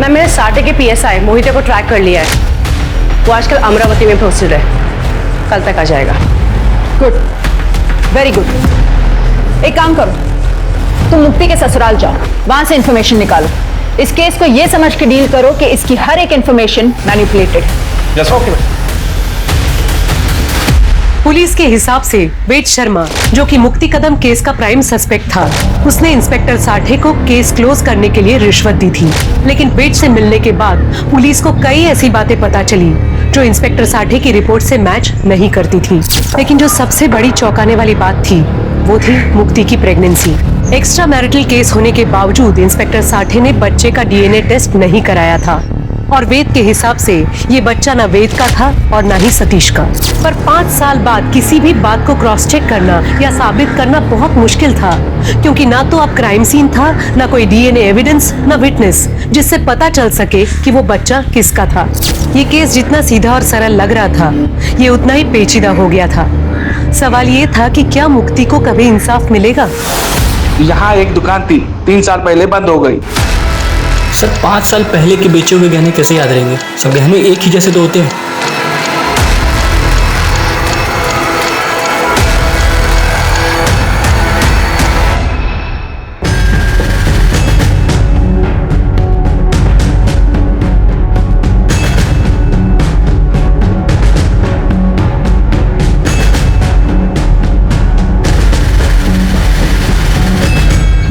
Speaker 1: मैंने साटे के PSI मोहिते को ट्रैक कर लिया है। वो आजकल अमरावती में पोस्टेड है, कल तक आ जाएगा।
Speaker 9: Good, very good. एक काम करो, तुम मुक्ति के ससुराल जाओ, वहां से इंफॉर्मेशन निकालो। इस केस को ये समझ के डील करो कि इसकी हर एक इंफॉर्मेशन मैनिपुलेटेड है।
Speaker 3: Yes, okay ma'am.
Speaker 1: पुलिस के हिसाब से वेद शर्मा, जो कि मुक्ति कदम केस का प्राइम सस्पेक्ट था, उसने इंस्पेक्टर साठे को केस क्लोज करने के लिए रिश्वत दी थी। लेकिन वेद से मिलने के बाद पुलिस को कई ऐसी बातें पता चली जो इंस्पेक्टर साठे की रिपोर्ट से मैच नहीं करती थी। लेकिन जो सबसे बड़ी चौंकाने वाली बात थी, वो थी मुक्ति की प्रेगनेंसी। एक्स्ट्रा मैरिटल केस होने के बावजूद इंस्पेक्टर साठे ने बच्चे का DNA टेस्ट नहीं कराया था और वेद के हिसाब से ये बच्चा ना वेद का था और ना ही सतीश का। पर 5 साल बाद किसी भी बात को क्रॉस चेक करना या साबित करना बहुत मुश्किल था, क्योंकि ना तो अब क्राइम सीन था, ना कोई DNA एविडेंस, ना विटनेस जिससे पता चल सके कि वो बच्चा किसका था। ये केस जितना सीधा और सरल लग रहा था, ये उतना ही पेचीदा हो गया था। सवाल ये था कि क्या मुक्ति को कभी इंसाफ मिलेगा?
Speaker 8: यहाँ एक दुकान थी, 3 साल पहले बंद हो गई।
Speaker 13: सर 5 साल पहले के बेचे हुए गहने कैसे याद रहेंगे? सब गहने एक ही जैसे तो होते हैं।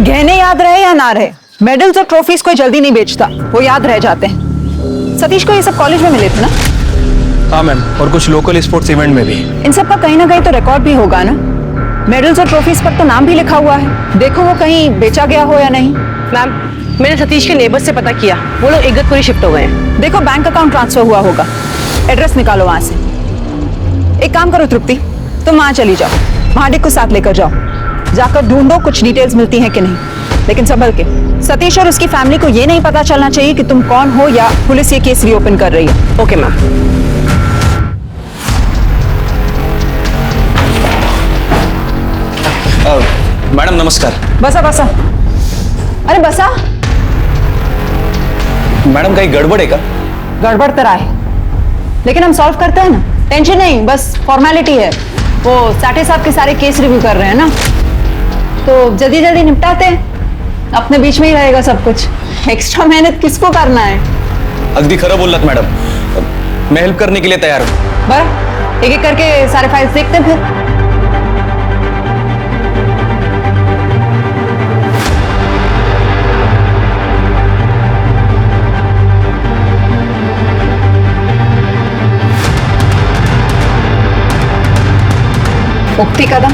Speaker 9: गहने याद रहे या ना रहे, मेडल्स और ट्रॉफीज कोई जल्दी नहीं बेचता, वो याद रह जाते हैं। सतीश को ये सब कॉलेज में मिले थे ना?
Speaker 3: हाँ मैम, और कुछ लोकल स्पोर्ट्स इवेंट में भी।
Speaker 9: इन सब का कहीं ना कहीं तो रिकॉर्ड भी होगा ना? मेडल्स और ट्रॉफीज पर तो नाम भी लिखा हुआ है। देखो वो कहीं बेचा गया हो या नहीं।
Speaker 1: मैम, मैंने सतीश के नेबर्स से पता किया, वो लोग इगतपुरी शिफ्ट हो गए हैं।
Speaker 9: देखो बैंक अकाउंट ट्रांसफर हुआ होगा, एड्रेस निकालो वहां से। एक काम करो तृप्ति, तुम वहां चली जाओ, महाडिक को साथ लेकर जाओ, जाकर ढूंढो कुछ डिटेल्स मिलती हैं कि नहीं, लेकिन संभल के। सतीश और उसकी फैमिली को ये नहीं पता चलना चाहिए कि तुम कौन हो या पुलिस ये केस रीओपन कर रही है। Okay ma'am.
Speaker 11: मैडम नमस्कार।
Speaker 9: बसा बसा। अरे बसा।
Speaker 11: मैडम कहीं गड़बड़ है क्या?
Speaker 9: गड़बड़ तो है, लेकिन हम सॉल्व करते हैं ना, टेंशन नहीं, बस फॉर्मेलिटी है। वो साठे साहब के सारे केस रिव्यू कर रहे हैं ना, तो जल्दी जल्दी निपटाते हैं, अपने बीच में ही रहेगा सब कुछ। एक्स्ट्रा मेहनत किसको करना है?
Speaker 11: अगदी खरं बोललात मैडम, मैं हेल्प करने के लिए तैयार हूँ।
Speaker 9: बरं, एक एक करके सारे फाइल्स देखते हैं फिर। मुक्ति कदम,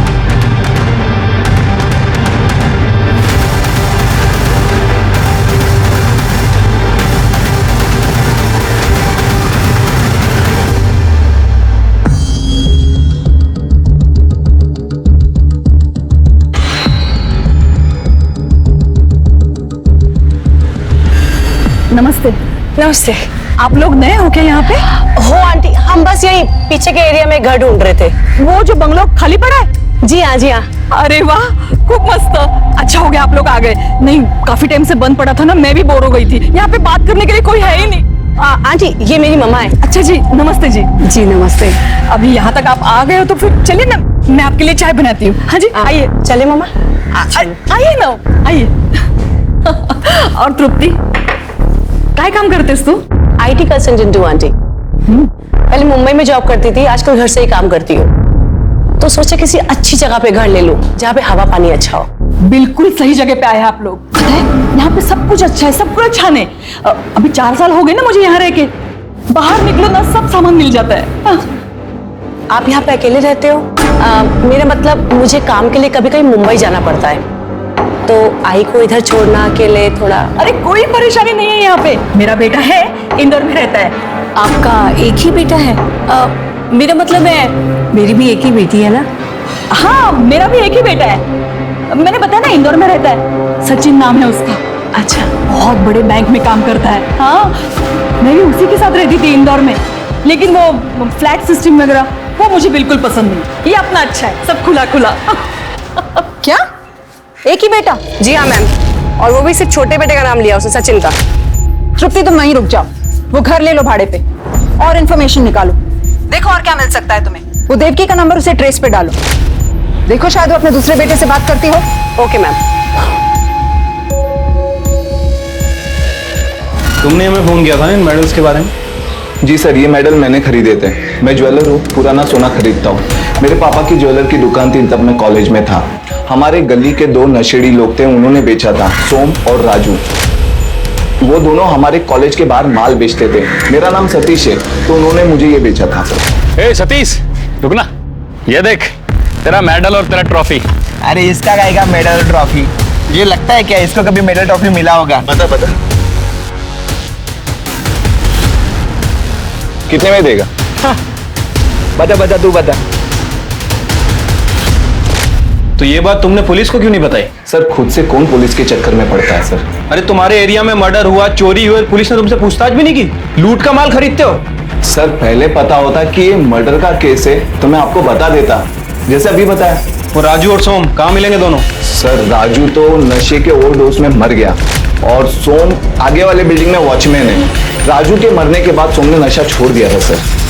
Speaker 10: नमस्ते।
Speaker 1: नमस्ते।
Speaker 10: आप लोग नए हो क्या यहाँ पे?
Speaker 1: हो आंटी, हम बस यही पीछे के एरिया में घर ढूंढ रहे थे।
Speaker 10: वो जो बंगलो खाली पड़ा है?
Speaker 1: जी हाँ, जी हाँ।
Speaker 10: अरे वाह, खूब मस्त। अच्छा हो गया आप लोग आ गए, नहीं काफी टाइम से बंद पड़ा था ना, मैं भी बोर हो गई थी। यहाँ पे बात करने के लिए कोई है ही नहीं।
Speaker 1: आंटी, ये मेरी मम्मा है।
Speaker 10: अच्छा जी, नमस्ते जी।
Speaker 1: जी नमस्ते।
Speaker 10: अभी यहाँ तक आप आ गए हो तो फिर चलिए ना, मैं आपके लिए चाय बनाती हूँ। हाँ जी, आइए।
Speaker 1: चले मम्मा,
Speaker 10: आइए ना, आइए। और तृप्ति, क्या काम करतेस तू?
Speaker 1: IT कंसल्टेंट हूँ आंटी। पहले मुंबई में जॉब करती थी, आजकल घर से ही काम करती हूँ। तो सोचा किसी अच्छी जगह पे घर ले लूं, जहाँ पे हवा पानी अच्छा हो।
Speaker 10: बिल्कुल सही जगह पे आए हैं आप लोग। पता है, यहाँ पे सब कुछ अच्छा है, सब कुछ अच्छा नहीं। अभी 4 साल हो गए ना मुझे यहाँ रह के। बाहर निकलो ना, सब सामान मिल जाता है।
Speaker 1: आप यहाँ पे अकेले रहते हो? मेरा मतलब मुझे काम के लिए कभी कभी मुंबई जाना पड़ता है, तो आई को इधर छोड़ना अकेले थोड़ा।
Speaker 10: अरे कोई परेशानी नहीं है यहाँ पे, मेरा बेटा है, इंदौर में रहता है।
Speaker 1: आपका एक ही बेटा है? मेरा मतलब है मेरी भी एक ही बेटी है ना।
Speaker 10: हाँ, मेरा भी एक ही बेटा है। मैंने बताया ना, इंदौर में रहता है, सचिन नाम है उसका।
Speaker 1: अच्छा,
Speaker 10: बहुत बड़े बैंक में काम करता है। हाँ, मैं भी उसी के साथ रहती थी इंदौर में, लेकिन वो फ्लैट सिस्टम वगैरह वो मुझे बिल्कुल पसंद नहीं। ये अपना अच्छा है, सब खुला खुला।
Speaker 9: क्या एक ही बेटा?
Speaker 1: जी हाँ मैम, और वो भी सिर्फ छोटे बेटे का नाम लिया उसने, सचिन का।
Speaker 9: तृप्ति तुम वहीं रुक जाओ, वो घर ले लो भाड़े पे और इन्फॉर्मेशन निकालो, देखो और क्या मिल सकता है तुम्हें। वो देवकी का नंबर उसे ट्रेस पे डालो, देखो शायद वो अपने दूसरे बेटे से बात करती हो।
Speaker 1: Okay ma'am.
Speaker 3: तुमने हमें फोन किया था इन मेडल्स के बारे में?
Speaker 5: जी सर, ये मेडल मैंने खरीदे थे। मैं ज्वेलर हूँ, पुराना सोना खरीदता हूँ। मेरे पापा की ज्वेलर की दुकान थी, तब मैं कॉलेज में था। हमारे गली के 2 नशेड़ी लोग थे, उन्होंने बेचा था, सोम और राजू। वो दोनों हमारे कॉलेज के बाहर माल बेचते थे। मेरा नाम सतीश है, तो उन्होंने मुझे ये बेचा था सर।
Speaker 2: ए सतीश, रुक ना, ये देख तेरा मेडल और तेरा ट्रॉफी।
Speaker 8: अरे इसका गाएगा मेडल और ट्रॉफी? ये लगता है क्या इसको कभी मेडल ट्रॉफी मिला होगा?
Speaker 5: बता बता, कितने में देगा?
Speaker 8: बता बता, तू बता।
Speaker 3: तो ये बात तुमने पुलिस को क्यों नहीं बताई?
Speaker 5: सर खुद से कौन पुलिस के चक्कर में पड़ता है सर।
Speaker 3: अरे तुम्हारे एरिया में मर्डर हुआ, चोरी हुई, पुलिस ने तुमसे पूछताछ भी नहीं की? लूट का माल खरीदते हो?
Speaker 5: सर पहले पता होता कि ये मर्डर का केस है तो मैं आपको बता देता, जैसे अभी बताया।
Speaker 3: वो राजू और सोम कहाँ मिलेंगे दोनों?
Speaker 5: सर राजू तो नशे के ओवरडोज में मर गया और सोम आगे वाले बिल्डिंग में वॉचमैन है। राजू के मरने के बाद सोम ने नशा छोड़ दिया था सर।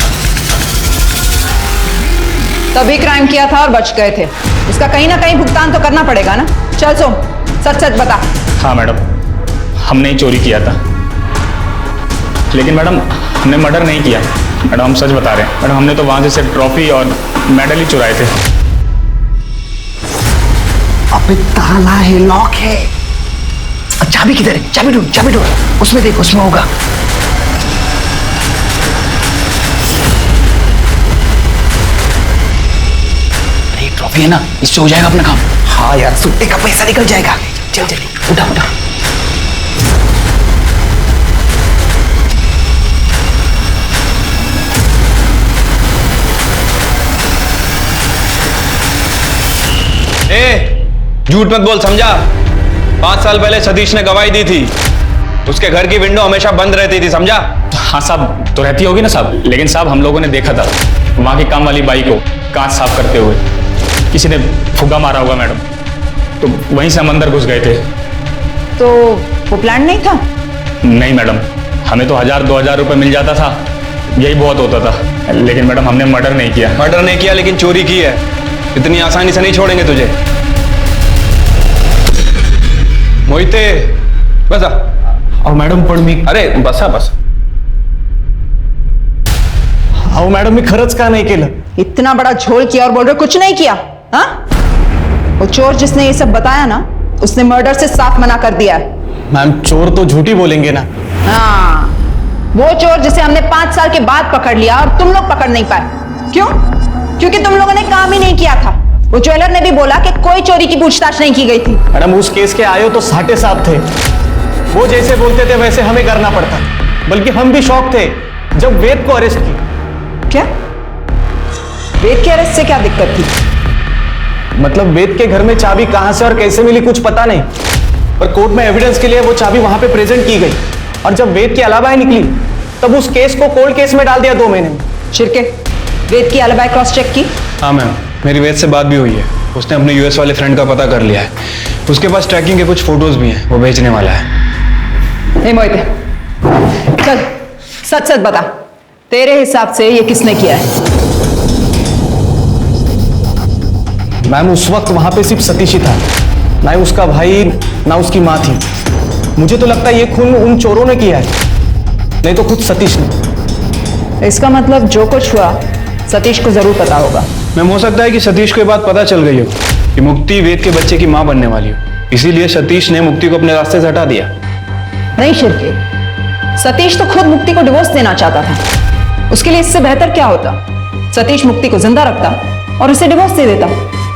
Speaker 9: तभी क्राइम किया था और बच गए थे, इसका कहीं ना कहीं भुगतान तो करना पड़ेगा ना। चल सोम, सच सच बता।
Speaker 14: हाँ मैडम, हमने ही चोरी किया था, लेकिन मैडम हमने मर्डर नहीं किया। मैडम हम सच बता रहे हैं मैडम, हमने तो वहां से सिर्फ ट्रॉफी और मेडल ही चुराए थे।
Speaker 8: अबे ताला है, लॉक है। चाबी किधर है? चाबी ढूंढ, चाबी ढूंढ, उसमें देख, उसमें होगा।
Speaker 11: अरे ट्रॉफी है ना, इससे हो जाएगा अपना काम।
Speaker 8: हाँ यार, सुट्टे का पैसा निकल जाएगा। चल चल, उठा उठा।
Speaker 3: झूठ मत बोल, समझा? 5 साल पहले सतीश ने गवाही दी थी, उसके घर की विंडो हमेशा बंद रहती थी, समझा?
Speaker 14: हाँ साहब, तो रहती होगी ना साहब, लेकिन साहब हम लोगों ने देखा था वहां की काम वाली बाई को कांच साफ करते हुए। किसी ने फुग्गा मारा होगा मैडम। तो वहीं से हम अंदर घुस गए थे।
Speaker 9: तो वो प्लान नहीं था?
Speaker 14: नहीं मैडम, हमें तो 1000-2000 रुपए मिल जाता था, यही बहुत होता था। लेकिन मैडम हमने मर्डर नहीं किया।
Speaker 3: मर्डर नहीं किया लेकिन चोरी की है। इतनी आसानी से नहीं छोड़ेंगे तुझे। मोहिते बसा।
Speaker 8: और मैडम पण मी
Speaker 3: अरे बसा बसा।
Speaker 8: अहो मॅडम मी खरंच का नाही केलं?
Speaker 9: इतना बड़ा झोल किया और बोल रहे कुछ नहीं किया? हाँ? वो चोर जिसने ये सब बताया ना, उसने मर्डर से साफ मना कर दिया है।
Speaker 8: मैम चोर तो झूठी बोलेंगे ना।
Speaker 9: हाँ, वो चोर जिसे हमने 5 साल के बाद पकड़ लिया और तुम लोग पकड़ नहीं पाए। क्यों? क्योंकि तुम लोगों ने काम ही नहीं किया था। वो ज्वेलर ने भी बोला कि कोई चोरी की पूछताछ नहीं की गई थी।
Speaker 8: मैडम उस केस के आयो तो साटे साहब थे, वो जैसे बोलते थे वैसे हमें करना पड़ता। बल्कि हम भी शौक थे जब वेद को अरेस्ट किया।
Speaker 9: क्या? वेद के अरेस्ट से क्या दिक्कत थी?
Speaker 8: मतलब वेद के घर में चाबी कहां से और कैसे मिली कुछ पता नहीं, पर कोर्ट में एविडेंस के लिए वो चाबी वहां पे प्रेजेंट की गई और जब वेद की अलाबाई निकली तब उस केस को कोल्ड केस में डाल दिया 2 महीने में।
Speaker 9: शिरके, वेद की अलाबाई क्रॉस चेक की?
Speaker 3: हाँ मैम, मेरी वेद से बात भी हुई है। उसने अपने यूएस वाले फ्रेंड का पता कर लिया है। उसके पास ट्रैकिंग के कुछ फोटोज भी हैं, वो भेजने वाला है।
Speaker 9: नहीं मोहिते, चल सच सच बता, तेरे हिसाब से ये किसने किया है?
Speaker 8: मैम उस वक्त वहां पे सिर्फ सतीश ही था, ना ही उसका भाई ना उसकी माँ थी। मुझे तो लगता है ये खून उन चोरों ने किया है, नहीं तो खुद सतीश ने।
Speaker 9: इसका मतलब जो कुछ हुआ सतीश को जरूर पता होगा।
Speaker 3: मैम हो सकता है कि सतीश को ये बात पता चल गई हो कि मुक्ति वेद के बच्चे की माँ बनने वाली हो, इसीलिए सतीश ने मुक्ति को अपने रास्ते से हटा दिया।
Speaker 9: नहीं शिरके, सतीश तो खुद मुक्ति को डिवोर्स देना चाहता था। उसके लिए इससे बेहतर क्या होता? सतीश मुक्ति को जिंदा रखता और उसे डिवोर्स दे देता।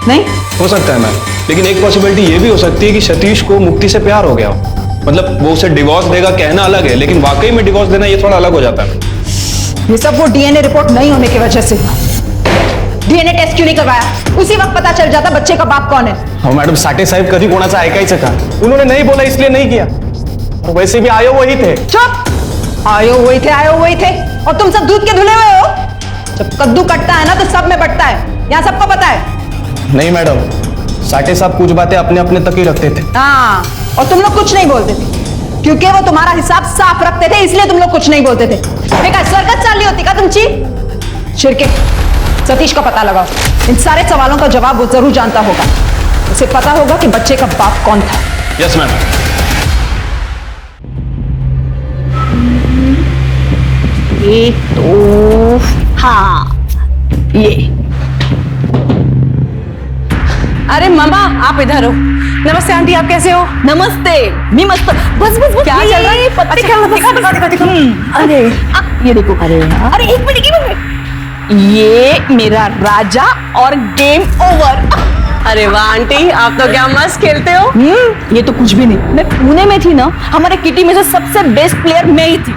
Speaker 9: नहीं
Speaker 3: हो सकता है मैम, लेकिन एक पॉसिबिलिटी ये भी हो सकती है कि सतीश को मुक्ति से प्यार हो गया हो। मतलब वो उसे डिवोर्स देगा कहना अलग है, लेकिन वाकई में डिवोर्स देना ये थोड़ा अलग हो जाता है।
Speaker 9: ये सब वो डीएनए रिपोर्ट नहीं होने की वजह से। डीएनए टेस्ट क्यों नहीं करवाया? उसी वक्त पता चल जाता बच्चे का बाप कौन है।
Speaker 8: हाँ मैडम, साठे साहेब कभी कोणाचा ऐकायचं का? उन्होंने नहीं बोला इसलिए नहीं किया, और वैसे भी आयो वही थे।
Speaker 9: चुप! आयो वही थे और तुम सब दूध के धुले हुए हो। जब कद्दू कटता है ना तो सब में बटता है, यहाँ सबको पता है।
Speaker 8: नहीं मैडम, साठे साहब कुछ बातें अपने अपने तक ही रखते थे।
Speaker 9: हाँ, और तुम लोग कुछ नहीं बोलते थे क्योंकि वो तुम्हारा हिसाब साफ रखते थे, इसलिए तुम लोग कुछ नहीं बोलते थे। बेकार सरकत चाल रही होती का तुमची? शिरके, सतीश का पता लगाओ। इन सारे सवालों का जवाब वो जरूर जानता होगा। उसे पता होगा कि बच्चे का बाप कौन था।
Speaker 3: Yes ma'am.
Speaker 10: ये तो हाँ, ये
Speaker 1: अरे मामा आप इधर हो। नमस्ते आंटी, आप कैसे हो?
Speaker 10: नमस्ते, मी मस्त। बस बस बस,
Speaker 1: क्या चल रहा है?
Speaker 10: पत्ते
Speaker 1: अच्छा,
Speaker 10: खेल रहा
Speaker 1: दिखा।
Speaker 10: अरे ये देखो, अरे एक मिनट, ये मेरा राजा और गेम ओवर।
Speaker 1: अरे वाह आंटी, आप तो क्या मस्त खेलते हो।
Speaker 10: ये तो कुछ भी नहीं। मैं पुणे में थी ना, हमारे किटी में से सबसे बेस्ट प्लेयर मैं ही थी।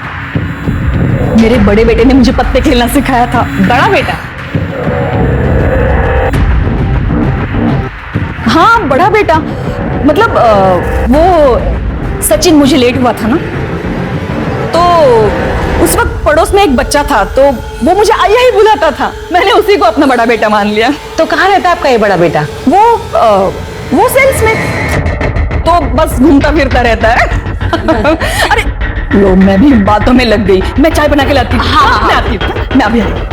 Speaker 10: मेरे बड़े बेटे ने मुझे पत्ते खेलना सिखाया था।
Speaker 1: बड़ा बेटा?
Speaker 10: हाँ बड़ा बेटा, मतलब वो सचिन मुझे लेट हुआ था ना, तो उस वक्त पड़ोस में एक बच्चा था, तो वो मुझे आया ही बुलाता था। मैंने उसी को अपना बड़ा बेटा मान लिया।
Speaker 1: तो कहाँ रहता है आपका ये बड़ा बेटा?
Speaker 10: वो सेल्स में, तो बस घूमता फिरता रहता है। अरे लो, मैं भी बातों में लग गई। मैं चाय बना के लाती हूँ। हाँ, मैं आती हूँ, मैं अभी आती हूँ।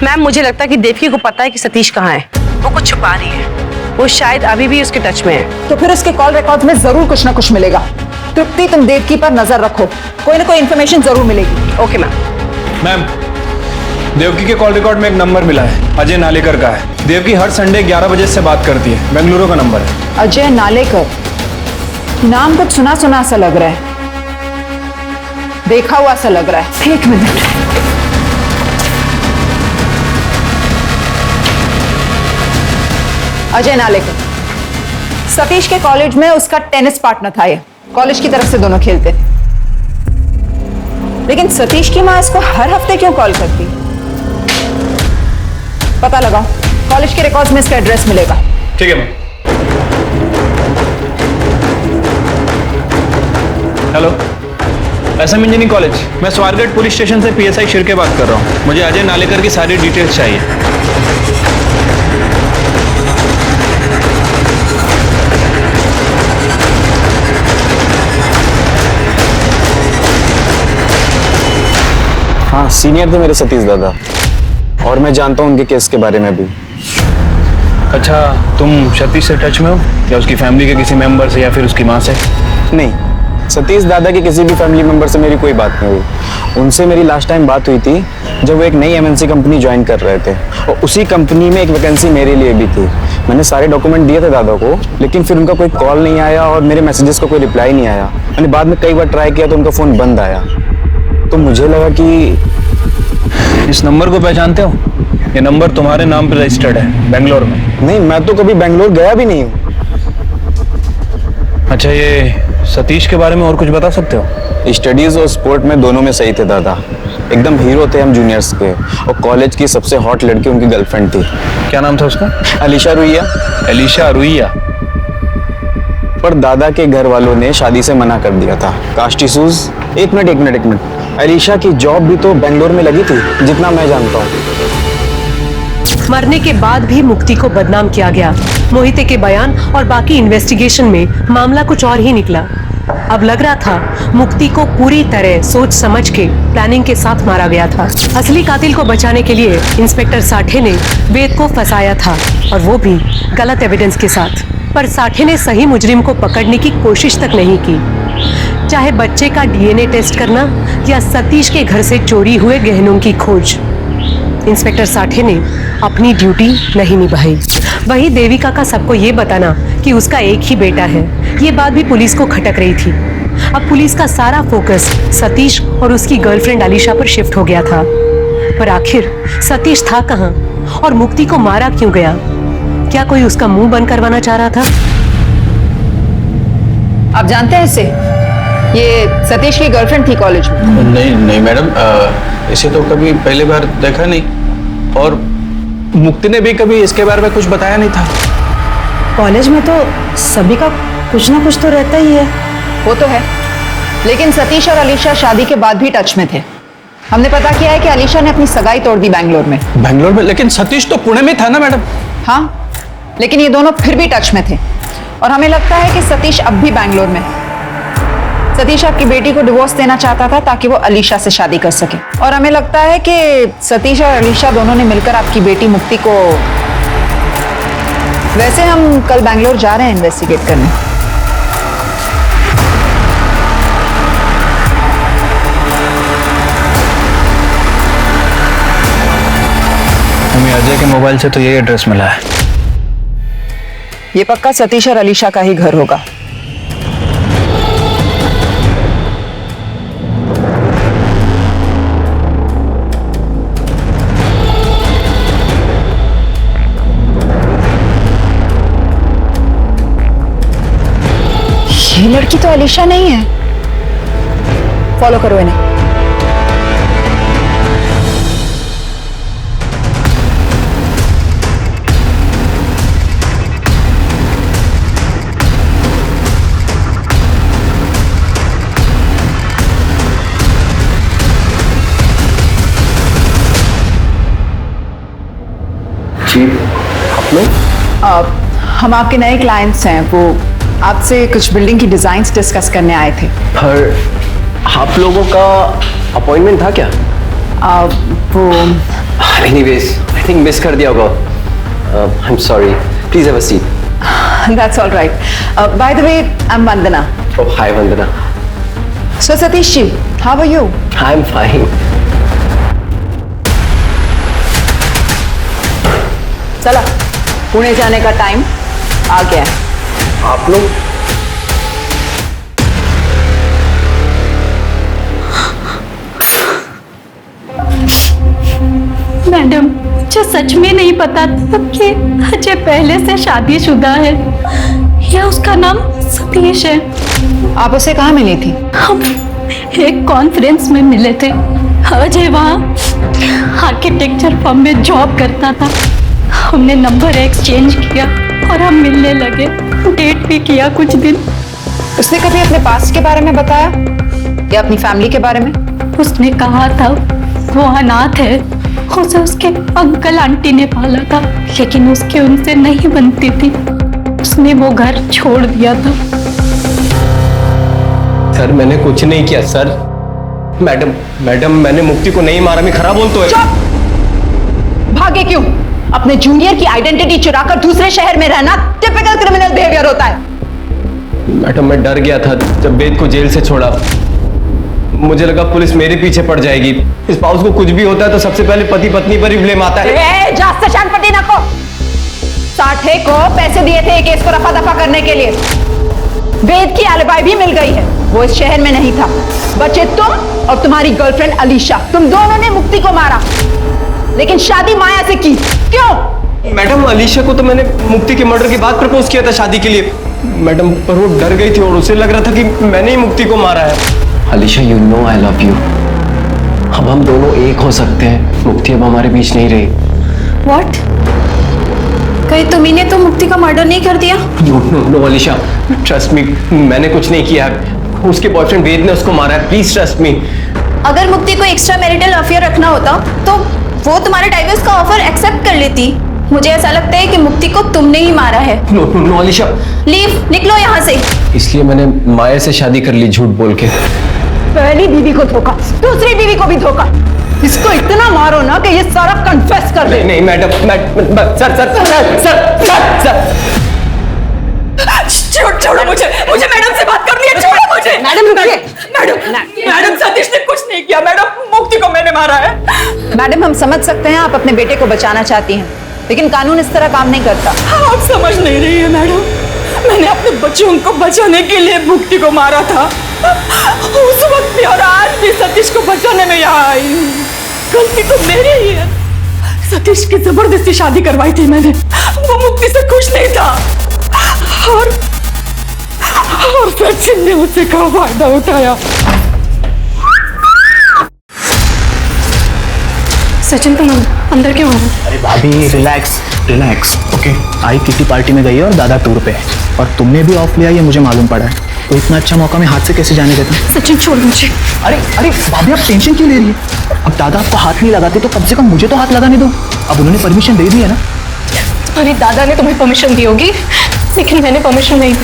Speaker 1: मैम मुझे लगता है कि देवकी को पता है कि सतीश कहाँ है। वो कुछ छुपा रही है। वो शायद अभी भी उसके टच में है।
Speaker 9: तो फिर उसके कॉल रिकॉर्ड में जरूर कुछ ना कुछ मिलेगा। तृप्ति, तुम देवकी पर नजर रखो, कोई ना कोई इंफॉर्मेशन जरूर मिलेगी।
Speaker 1: Okay ma'am.
Speaker 3: मैम देवकी के कॉल रिकॉर्ड में एक नंबर मिला है, अजय नालेकर का है। देवकी हर संडे 11 बजे से बात करती है, बेंगलुरु का नंबर है।
Speaker 9: अजय नालेकर, नाम कुछ सुना सुना सा लग रहा है, देखा हुआ सा लग रहा है। एक मिनट, अजय नालेकर सतीश के कॉलेज में उसका टेनिस पार्टनर था। ये कॉलेज की तरफ से दोनों खेलते थे। लेकिन सतीश की माँ इसको हर हफ्ते क्यों कॉल करती? पता लगाओ, कॉलेज के रिकॉर्ड्स में इसका एड्रेस मिलेगा।
Speaker 3: ठीक है ma'am. Hello SM engineering college. मैं स्वारगेट पुलिस स्टेशन से PSI शिर्के बात कर रहा हूँ। मुझे अजय नालेकर की सारी डिटेल्स चाहिए।
Speaker 8: हाँ, सीनियर थे मेरे सतीश दादा, और मैं जानता हूँ उनके केस के बारे में भी।
Speaker 3: अच्छा, तुम सतीश से टच में हो या उसकी फैमिली के किसी मेंबर से या फिर उसकी माँ से?
Speaker 8: नहीं, सतीश दादा के किसी भी फैमिली मेंबर से मेरी कोई बात नहीं हुई। उनसे मेरी लास्ट टाइम बात हुई थी जब वो एक नई MNC कंपनी ज्वाइन कर रहे थे, और उसी कंपनी में एक वैकेंसी मेरे लिए भी थी। मैंने सारे डॉक्यूमेंट दिए थे दादा को, लेकिन फिर उनका कोई कॉल नहीं आया और मेरे मैसेजेस का कोई रिप्लाई नहीं आया। मैंने बाद में कई बार ट्राई किया तो उनका फ़ोन बंद आया। तो मुझे लगा कि
Speaker 3: इस नंबर को पहचानते हो? ये नंबर तुम्हारे नाम पर रजिस्टर्ड है बेंगलोर में।
Speaker 8: नहीं, मैं तो कभी बेंगलोर गया भी नहीं हूँ।
Speaker 3: अच्छा, ये सतीश के बारे में और कुछ बता सकते हो?
Speaker 8: स्टडीज और स्पोर्ट में दोनों में सही थे दादा, एकदम हीरो थे हम जूनियर्स के, और कॉलेज की सबसे हॉट लड़की उनकी गर्लफ्रेंड थी।
Speaker 3: क्या नाम था उसका?
Speaker 8: अलीशा रुइया।
Speaker 3: अलीशा रुइया?
Speaker 8: पर दादा के घर वालों ने शादी से मना कर दिया था। Caste issues. एक मिनट, अलीशा की जॉब भी तो बेंगलोर में लगी थी, जितना मैं जानता हूँ।
Speaker 1: मरने के बाद भी मुक्ति को बदनाम किया गया। मोहिते के बयान और बाकी इन्वेस्टिगेशन में मामला कुछ और ही निकला। अब लग रहा था मुक्ति को पूरी तरह सोच समझ के प्लानिंग के साथ मारा गया था। असली कातिल को बचाने के लिए इंस्पेक्टर साठे ने वेद को फंसाया था, और वो भी गलत एविडेंस के साथ। पर साठे ने सही मुजरिम को पकड़ने की कोशिश तक नहीं की, चाहे बच्चे का DNA टेस्ट करना या सतीश के घर से चोरी हुए गहनों की खोज। इंस्पेक्टर साठे ने अपनी ड्यूटी नहीं निभाई। वही देविका का सबको ये बताना कि उसका एक ही बेटा है, ये बात भी पुलिस को खटक रही थी। अब पुलिस का सारा फोकस सतीश और उसकी गर्लफ्रेंड अलीशा पर शिफ्ट हो गया था। पर आखिर सतीश था कहाँ और मुक्ति को मारा क्यों गया? क्या कोई उसका मुंह बंद करवाना चाह रहा था?
Speaker 9: आप जानते हैं इसे? ये सतीश की गर्लफ्रेंड थी कॉलेज में।
Speaker 2: नहीं मैडम, इसे तो कभी पहली बार देखा नहीं, और मुक्ति ने भी कभी इसके बारे में कुछ बताया नहीं था।
Speaker 10: कॉलेज में तो सभी का कुछ ना कुछ तो रहता ही है।
Speaker 9: वो तो है, लेकिन सतीश और अलीशा शादी के बाद भी टच में थे। हमने पता किया है कि अलीशा ने अपनी सगाई तोड़ दी बेंगलोर में।
Speaker 2: बेंगलोर में? लेकिन सतीश तो पुणे में था ना मैडम।
Speaker 9: हाँ, लेकिन ये दोनों फिर भी टच में थे, और हमें लगता है कि सतीश अब भी बेंगलोर में है। सतीश आपकी बेटी को डिवोर्स देना चाहता था ताकि वो अलीशा से शादी कर सके, और हमें लगता है कि सतीश और अलीशा दोनों ने मिलकर आपकी बेटी मुक्ति को। वैसे हम कल बेंगलोर जा रहे हैं इन्वेस्टिगेट करने।
Speaker 3: हमें अजय के मोबाइल से तो यही एड्रेस मिला है।
Speaker 9: ये पक्का सतीश और अलीशा का ही घर होगा। ये लड़की तो अलीशा नहीं है। फॉलो करो इन्हें।
Speaker 5: जी, आप लोग?
Speaker 9: हम आपके नए क्लाइंट्स हैं। वो आपसे कुछ बिल्डिंग की डिजाइन्स डिस्कस करने आए थे।
Speaker 5: पर आप लोगों का अपॉइंटमेंट था क्या?
Speaker 9: वो
Speaker 5: एनीवेज, आई थिंक मिस कर दिया होगा। I am sorry, please have a seat.
Speaker 9: That's all right. By the way, I am Vandana.
Speaker 5: Oh, hi Vandana.
Speaker 9: So Satish ji, how are you?
Speaker 5: I am fine.
Speaker 9: चला, पुणे जाने का टाइम आ गया है।
Speaker 5: आप लोग?
Speaker 15: मैडम, मुझे सच में नहीं पता था कि अजय पहले से शादीशुदा है या उसका नाम सतीश है।
Speaker 9: आप उसे कहाँ मिली थी?
Speaker 15: हम एक कॉन्फ्रेंस में मिले थे। अजय वहाँ आर्किटेक्चर फर्म में जॉब करता था। हमने नंबर एक्सचेंज किया और हम मिलने लगे। डेट भी किया कुछ दिन।
Speaker 9: उसने कभी अपने पास्ट के बारे में बताया? या अपनी फैमिली के बारे में?
Speaker 15: उसने कहा था वो अनाथ है, उसे उसके अंकल आंटी ने पाला था, लेकिन उसके उनसे नहीं बनती थी, उसने वो घर छोड़ दिया था।
Speaker 5: सर मैंने कुछ नहीं किया सर। मैडम मैंने मुक्ति को नहीं मारा, मैं खरा बोल तो है।
Speaker 9: चुप! भागे क्यों? अपने जूनियर की आइडेंटिटी चुराकर दूसरे शहर में रहना टिपिकल क्रिमिनल बिहेवियर होता है।
Speaker 5: मैडम मैं डर गया था जब वेद को जेल से छोड़ा, मुझे लगा पुलिस मेरे पीछे पड़ जाएगी। स्पाउस को कुछ भी होता है तो सबसे पहले पति पत्नी पर ही ब्लेम आता है।
Speaker 9: जास्त शानपट्टी न को। साठे को पैसे दिए थे केस को रफा दफा करने के लिए। वेद की एलिबाई भी मिल गई है, वो इस शहर में नहीं था। बचे तुम और तुम्हारी गर्लफ्रेंड अलीशा, तुम दोनों ने मुक्ति को मारा, लेकिन शादी माया से की। क्यों?
Speaker 5: मैडम अलीशा को तो मैंने मुक्ति के मर्डर के बाद प्रपोज किया था शादी के लिए मैडम, पर वो डर गई थी और उसे लग रहा था कि मैंने ही मुक्ति को मारा है। Alisha you know I love you. अब हम दोनों एक हो सकते हैं, मुक्ति अब हमारे बीच नहीं रही।
Speaker 12: व्हाट? कहीं तुम्ही तो मुक्ति का मर्डर नहीं कर दिया?
Speaker 5: नो अलीशा, ट्रस्ट मी, मैंने कुछ नहीं किया। उसके बॉयफ्रेंड वेद ने उसको मारा है, प्लीज ट्रस्ट मी।
Speaker 12: अगर मुक्ति को एक्स्ट्रा मैरिटल अफेयर रखना होता तो वो तुम्हारे डाइवोर्स का ऑफर एक्सेप्ट कर लेती। मुझे ऐसा लगता है कि मुक्ति को तुमने ही मारा है।
Speaker 5: नो अलीशा,
Speaker 12: लीव, निकलो यहाँ से।
Speaker 5: इसलिए मैंने माया से शादी कर ली झूठ बोल के।
Speaker 9: पहली बीवी को धोखा, दूसरी बीवी को भी धोखा। इसको इतना मारो ना कि ये सारा कन्फेस कर दे।
Speaker 5: नहीं मैडम, सर
Speaker 9: छोड़ो मुझे मैडम से बात करनी है। छोड़ो मुझे। मैडम सतीश ने कुछ नहीं किया। मैडम मुक्ति को मैंने मारा है। मैडम हम समझ सकते हैं आप अपने बेटे को बचाना चाहती हैं, लेकिन कानून इस तरह काम नहीं करता।
Speaker 16: आप समझ नहीं रही है मैडम, मैंने अपने बच्चों को बचाने के लिए मुक्ति को मारा था उस वक्त भी, और आज भी सतीश को बचाने में यहाँ आई हूँ। गलती तो मेरी ही है। सतीश की जबरदस्ती शादी करवाई थी मैंने, वो मुक्ति से खुश नहीं था और सचिन ने उससे का फायदा उठाया।
Speaker 12: सचिन तुम अंदर क्यों हो?
Speaker 8: अरे भाभी रिलैक्स ओके। आई किटी पार्टी में गई है और दादा टूर पे है, और तुमने भी ऑफ लिया ये मुझे मालूम पड़ा है, तो इतना अच्छा मौका मैं हाथ से कैसे जाने देता?
Speaker 12: सचिन छोड़ मुझे।
Speaker 8: अरे भाभी आप टेंशन क्यों ले रही है? अब दादा आपको हाथ नहीं लगाते तो कम से कम मुझे तो हाथ लगाने दो। अब उन्होंने परमिशन दे दी है ना।
Speaker 12: तुम्हारी दादा ने तुम्हें परमिशन दी होगी, लेकिन मैंने परमिशन नहीं दी।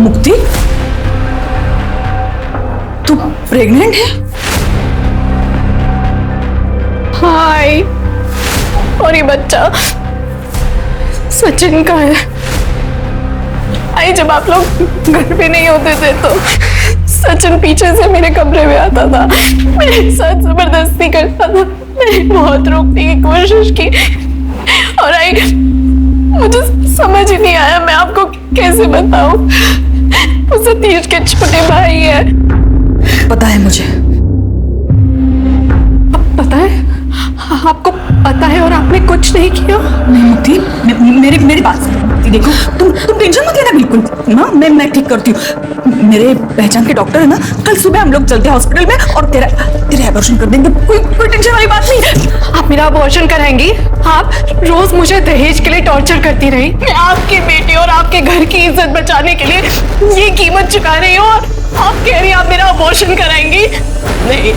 Speaker 16: मुक्ति, तू प्रेग्नेंट है?
Speaker 12: हाय, और ये बच्चा सचिन का है। आई जब आप लोग घर पे नहीं होते थे तो सचिन पीछे से मेरे कमरे में आता था, मेरे साथ जबरदस्ती करता था। मैंने बहुत रोकने की कोशिश की और आई मुझे समझ ही नहीं आया मैं आपको कैसे बताऊं। वो सतीश के छोटे भाई है।
Speaker 16: पता है मुझे।
Speaker 12: पता है? आपको पता है और आपने कुछ नहीं किया?
Speaker 16: नहीं मुक्ति, मेरी बात सुनो मुक्ति, देखो तुम टेंशन मत लेना बिल्कुल ना, मैं ठीक करती हूँ। मेरे पहचान के डॉक्टर है ना, कल सुबह हम लोग चलते हैं हॉस्पिटल में और तेरा एबॉर्शन कर देंगे। कोई टेंशन वाली बात नहीं है।
Speaker 12: आप मेरा अबॉर्शन कराएंगी? आप रोज मुझे दहेज के लिए टॉर्चर करती रही। मैं आपके बेटे और आपके घर की इज्जत बचाने के लिए ये कीमत चुका रही हूँ और आप कह रही हैं आप मेरा अबॉर्शन कराएंगी? नहीं,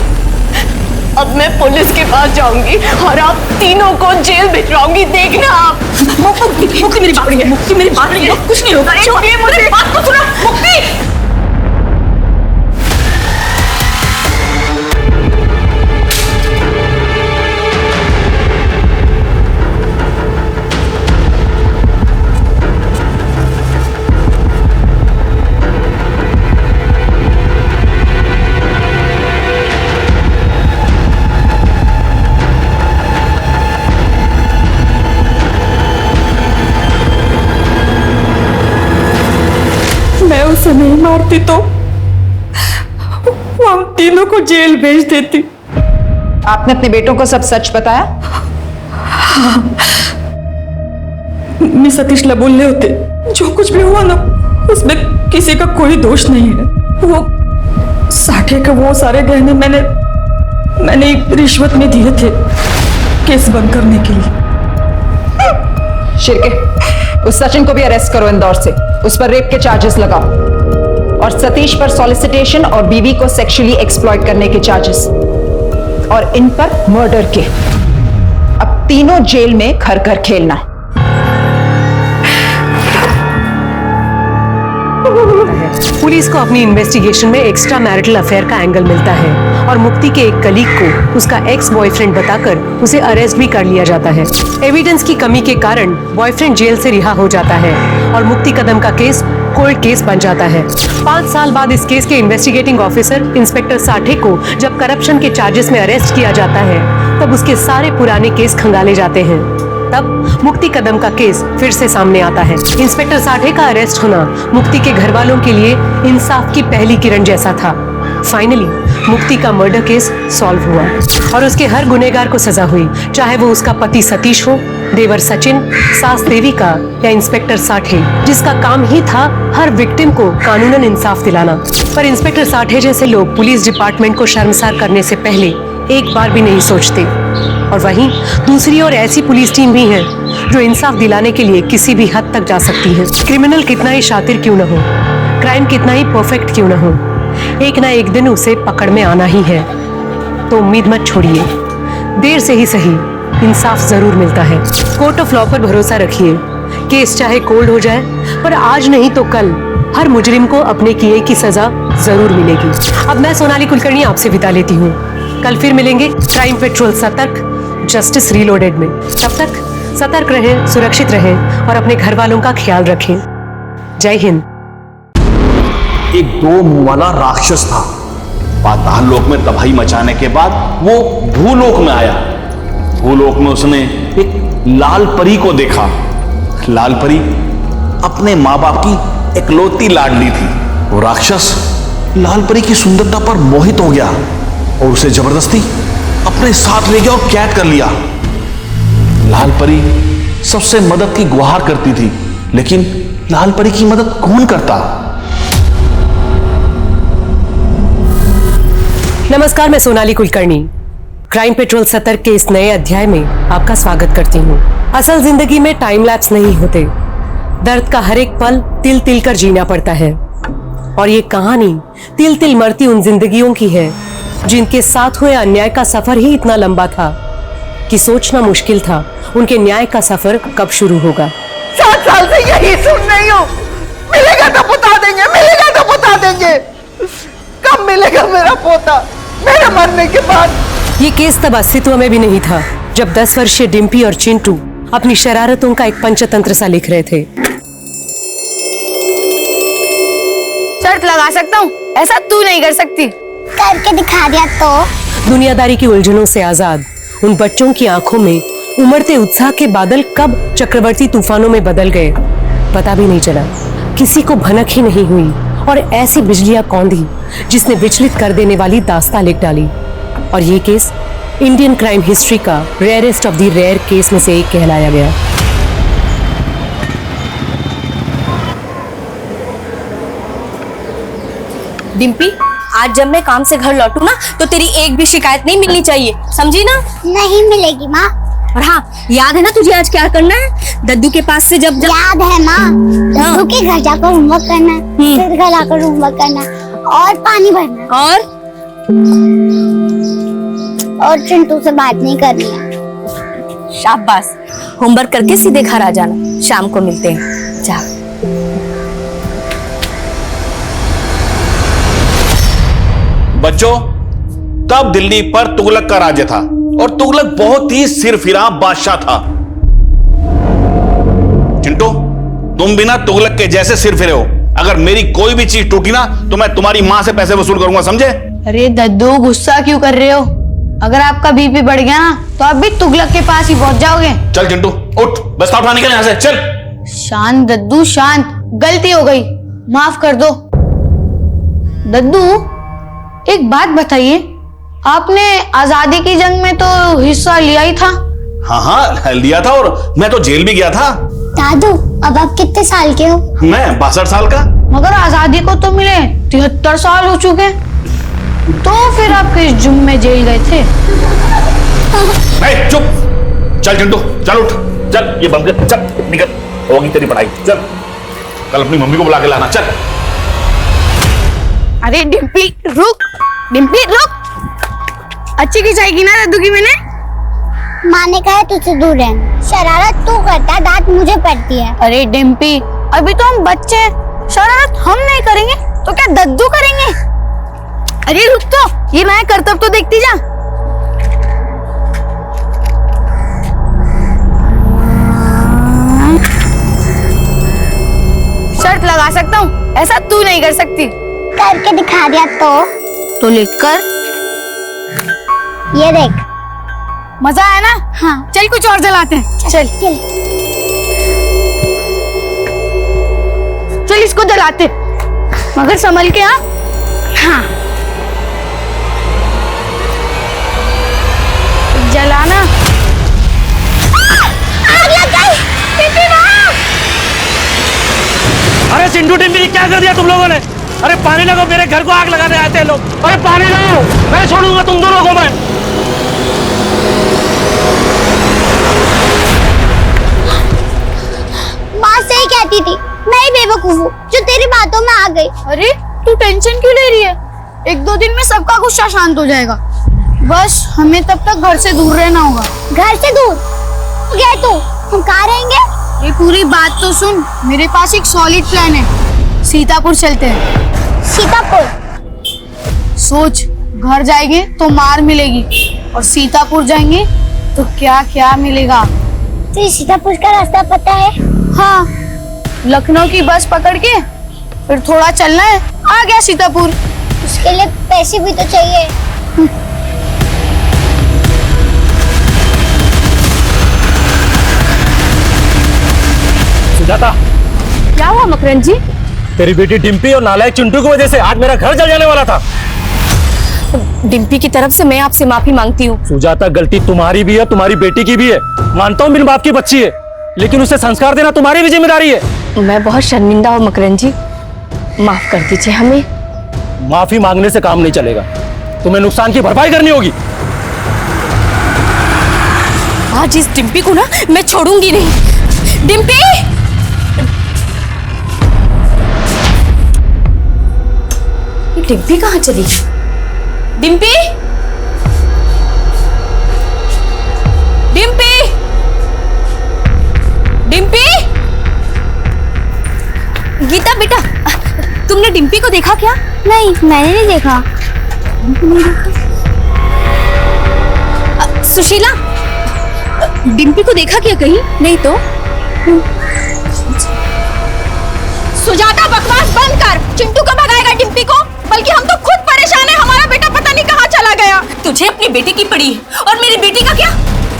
Speaker 12: अब मैं पुलिस के पास जाऊंगी और आप तीनों को जेल भिजवाऊंगी। देखना आप।
Speaker 16: मुक्ति मेरी बात है, मुक्ति मेरी बात है, कुछ नहीं होगा।
Speaker 12: छोड़िए मुझे,
Speaker 16: बात तो सुनो मुक्ति। मैं उसे नहीं मारती तो वो हम तीनों को जेल भेज देती।
Speaker 9: आपने अपने बेटों को सब सच बताया?
Speaker 16: मैं सतीश बोलने होते, जो कुछ भी हुआ ना उसमें किसी का कोई दोष नहीं है। वो साठे के वो सारे गहने मैंने रिश्वत में दिए थे केस बंद करने के लिए।
Speaker 9: शिरके, उस सचिन को भी अरेस्ट करो इंदौर से। उस पर रेप के चार्जेस लगाओ और सतीश पर सॉलिसिटेशन और बीवी को सेक्सुअली एक्सप्लॉइट करने के चार्जेस, और इन पर मर्डर के। अब तीनों जेल में घर घर खेलना।
Speaker 1: पुलिस को अपनी इन्वेस्टिगेशन में एक्स्ट्रा मैरिटल अफेयर का एंगल मिलता है और मुक्ति के एक कलीग को उसका एक्स बॉयफ्रेंड बताकर उसे अरेस्ट भी कर लिया जाता है। एविडेंस की कमी के कारण बॉयफ्रेंड जेल से रिहा हो जाता है और मुक्ति कदम का केस कोल्ड केस बन जाता है। 5 साल बाद इस केस के इन्वेस्टिगेटिंग ऑफिसर इंस्पेक्टर साठे को जब करप्शन के चार्जेस में अरेस्ट किया जाता है, तब उसके सारे पुराने केस खंगाले जाते हैं। तब मुक्ति कदम का केस फिर से सामने आता है। इंस्पेक्टर साठे का अरेस्ट होना मुक्ति के घर वालों के लिए इंसाफ की पहली किरण जैसा था। फाइनली मुक्ति का मर्डर केस सॉल्व हुआ और उसके हर गुनहगार को सजा हुई, चाहे वो उसका पति सतीश हो, देवर सचिन, सास देविका या इंस्पेक्टर साठे, जिसका काम ही था हर विक्टिम को कानूनन इंसाफ दिलाना। पर इंस्पेक्टर साठे जैसे लोग पुलिस डिपार्टमेंट को शर्मसार करने से पहले एक बार भी नहीं सोचते। और वहीं दूसरी ओर ऐसी पुलिस टीम भी है जो इंसाफ दिलाने के लिए किसी भी हद तक जा सकती है। क्रिमिनल कितना ही शातिर क्यों न हो, क्राइम कितना ही परफेक्ट क्यों न हो, एक ना एक दिन उसे पकड़ में आना ही है। तो उम्मीद मत छोड़िए, देर से ही सही इंसाफ जरूर मिलता है। कोर्ट ऑफ लॉ पर भरोसा रखिए। केस चाहे कोल्ड हो जाए, पर आज नहीं तो कल हर मुजरिम को अपने किए की सजा जरूर मिलेगी। अब मैं सोनाली कुलकर्णी आपसे विदा लेती हूँ। कल फिर मिलेंगे क्राइम पेट्रोल सतर्क जस्टिस रीलोडेड में। तब तक सतर्क रहें, सुरक्षित रहें और अपने घर वालों का ख्याल रखें। जय हिंद।
Speaker 17: एक 2 मुंह वाला राक्षस था। पाताल लोक में तबाही मचाने के बाद वो भूलोक में आया। भूलोक में उसने एक लाल परी को देखा। लाल परी अपने माँ बाप की इकलौती लाडली थी। वो राक्षस लाल परी की सुंदरता पर मोहित हो गया और उसे जबरदस्ती अपने साथ ले गया और कैद कर लिया। लाल परी सबसे मदद की गुहार करती थी, लेकिन लाल परी की मदद कौन करता?
Speaker 1: नमस्कार, मैं सोनाली कुलकर्णी क्राइम पेट्रोल सतर्क के इस नए अध्याय में आपका स्वागत करती हूँ। असल जिंदगी में टाइम लैप्स नहीं होते। दर्द का हर एक पल तिल तिल कर जीना पड़ता है और ये कहानी तिल तिल मरती उन जिंदगियों की है जिनके साथ हुए अन्याय का सफर ही इतना लंबा था कि सोचना मुश्किल था उनके न्याय का सफर कब शुरू होगा।
Speaker 16: 7 साल से यही सुन रही हूँ, मिलेगा तो बता देंगे, मिलेगा तो बता देंगे। कब मिलेगा मेरा पोता मेरे मरने के बाद?
Speaker 1: ये केस तब अस्तित्व में भी नहीं था जब 10 वर्षीय डिम्पी और चिंटू अपनी शरारतों का एक पंचतंत्र सा लिख रहे थे।
Speaker 6: शर्त लगा सकता हूँ, ऐसा तू नहीं कर सकती।
Speaker 4: करके दिखा दिया तो।
Speaker 1: दुनियादारी की उलझनों से आजाद उन बच्चों की आंखों में उमड़ते उत्साह के बादल कब चक्रवर्ती तूफानों में बदल गए पता भी नहीं चला। किसी को भनक ही नहीं हुई और ऐसी बिजलियां कौंधी जिसने विचलित कर देने वाली दास्तां लिख डाली। और ये केस इंडियन क्राइम हिस्ट्री का rarest of the rare case में से एक कहलाया गया।
Speaker 6: डिम्पी, आज जब मैं काम से घर लौटू ना तो तेरी एक भी शिकायत नहीं मिलनी चाहिए, समझी ना?
Speaker 4: नहीं मिलेगी माँ।
Speaker 6: और हाँ, याद है ना तुझे आज क्या करना है? दद्दू के पास से जब
Speaker 4: याद है माँ, दद्दू के घर जाकर होमवर्क करना है, फिर घर आकर होमवर्क करना है और पानी भरना और चिंटू से बात नहीं करनी है।
Speaker 6: शाबाश, होमवर्क करके सीधे घर आ जाना, शाम को मिलते हैं। जा।
Speaker 17: बच्चों, तब दिल्ली पर तुगलक का राज्य था और तुगलक बहुत ही सिरफिरा बादशाह था। चिंटू, तुम भी ना तुगलक के जैसे सिरफिरे हो। अगर मेरी कोई भी चीज टूटी ना तो मैं तुम्हारी मां से पैसे वसूल करूंगा, समझे?
Speaker 18: अरे दद्दू, गुस्सा क्यों कर रहे हो? अगर आपका बीपी बढ़ गया ना तो आप भी तुगलक के पास ही पहुंच जाओगे।
Speaker 17: चल चिंटू, उठ, बस्ता उठा, निकल यहां से, चल।
Speaker 18: शांत दद्दू, शांत। गलती हो गई, माफ कर दो। दद्दू, एक बात बताइए, आपने आजादी की जंग में तो हिस्सा लिया ही था।
Speaker 17: हाँ हाँ, लिया था और मैं तो जेल भी गया था।
Speaker 4: दादू, अब आप कितने साल के हो?
Speaker 17: मैं 62 साल का।
Speaker 18: मगर आजादी को तो मिले 73 साल हो चुके, तो फिर आप किस जुर्म में जेल गए थे?
Speaker 17: चुप, चल चिंटू, चल उठ। चल ये बंद कर, चल निकल, होगी तेरी पढ़ाई। चल कल अपनी मम्मी को बुला के लाना। चल।
Speaker 18: अरे डिम्पी रुक, डिम्पी रुक। अच्छी की जाएगी ना दद्दू की मैंने?
Speaker 19: माँ ने कहा है तुझसे दूर रहना। शरारत तू करता है, डांट मुझे पड़ती है।
Speaker 18: अरे डिम्पी अभी तो हम बच्चे हैं, शरारत हम नहीं करेंगे तो क्या दद्दू करेंगे? अरे रुक तो, ये मैं करतब तो देखती जा। शर्त लगा सकता हूँ, ऐसा तू नहीं कर सकती।
Speaker 19: करके दिखा दिया तो
Speaker 18: लिख कर।
Speaker 19: ये देख।
Speaker 18: मजा आया ना?
Speaker 19: हाँ।
Speaker 18: चल कुछ और जलाते हैं। चल चल इसको जलाते, मगर संभल के। हाँ हाँ जलाना। आग लग गई।
Speaker 20: अरे चिंटू टिम्पी क्या कर दिया तुम लोगों ने? अरे पानी लगाओ, मेरे घर को आग लगाने आते हैं लोग। अरे पानी लगाओ, मैं छोड़ूंगा तुम दोनों को मैं।
Speaker 19: माँ सही कहती थी, मैं ही बेवकूफ हूँ जो तेरी बातों में आ गई।
Speaker 18: अरे तू टेंशन क्यों ले रही है? एक दो दिन में सबका गुस्सा शांत हो जाएगा। बस हमें तब तक घर से दूर रहना होगा।
Speaker 19: घर से दूर गए तो हम कहाँ रहेंगे?
Speaker 18: ये पूरी बात तो सुन, मेरे पास एक सॉलिड प्लान है। सीतापुर चलते हैं।
Speaker 19: सीतापुर?
Speaker 18: सोच, घर जाएंगे तो मार मिलेगी और सीतापुर जाएंगे तो क्या क्या मिलेगा।
Speaker 19: तो सीतापुर का रास्ता पता है?
Speaker 18: हाँ, लखनऊ की बस पकड़ के फिर थोड़ा चलना है, आ गया सीतापुर।
Speaker 19: उसके लिए पैसे भी तो चाहिए।
Speaker 20: सुजाता,
Speaker 6: क्या हुआ मकरंद जी?
Speaker 20: तेरी बेटी डिम्पी और नालायक चिंटू की वजह से आज मेरा घर जल जाने वाला था।
Speaker 6: डिम्पी की तरफ से मैं आपसे माफी मांगती हूँ।
Speaker 20: सुजाता, गलती तुम्हारी भी है, तुम्हारी बेटी की भी है। मानता हूँ बिन बाप की बच्ची है, लेकिन उसे संस्कार देना तुम्हारी भी जिम्मेदारी है।
Speaker 6: मैं बहुत शर्मिंदा हूँ मकरंद जी, माफ कर दीजिए हमें।
Speaker 20: माफी मांगने से काम नहीं चलेगा, तुम्हें नुकसान की भरपाई करनी होगी।
Speaker 6: आज इस डिम्पी को ना मैं छोड़ूंगी नहीं। डिम्पी! ये डिम्पी कहाँ चली? डिम्पी! डिम्पी! डिम्पी! गीता बेटा, तुमने डिम्पी को देखा क्या?
Speaker 19: नहीं, मैंने नहीं देखा।
Speaker 6: सुशीला, डिम्पी को देखा क्या कहीं? नहीं तो। सुजाता, बकवास बंद कर। चिंटू को भगाएगा डिम्पी को? बल्कि हम तो खुद परेशान है, हमारा बेटा पता नहीं कहाँ चला गया। तुझे अपनी बेटी की पड़ी है और मेरी बेटी का क्या?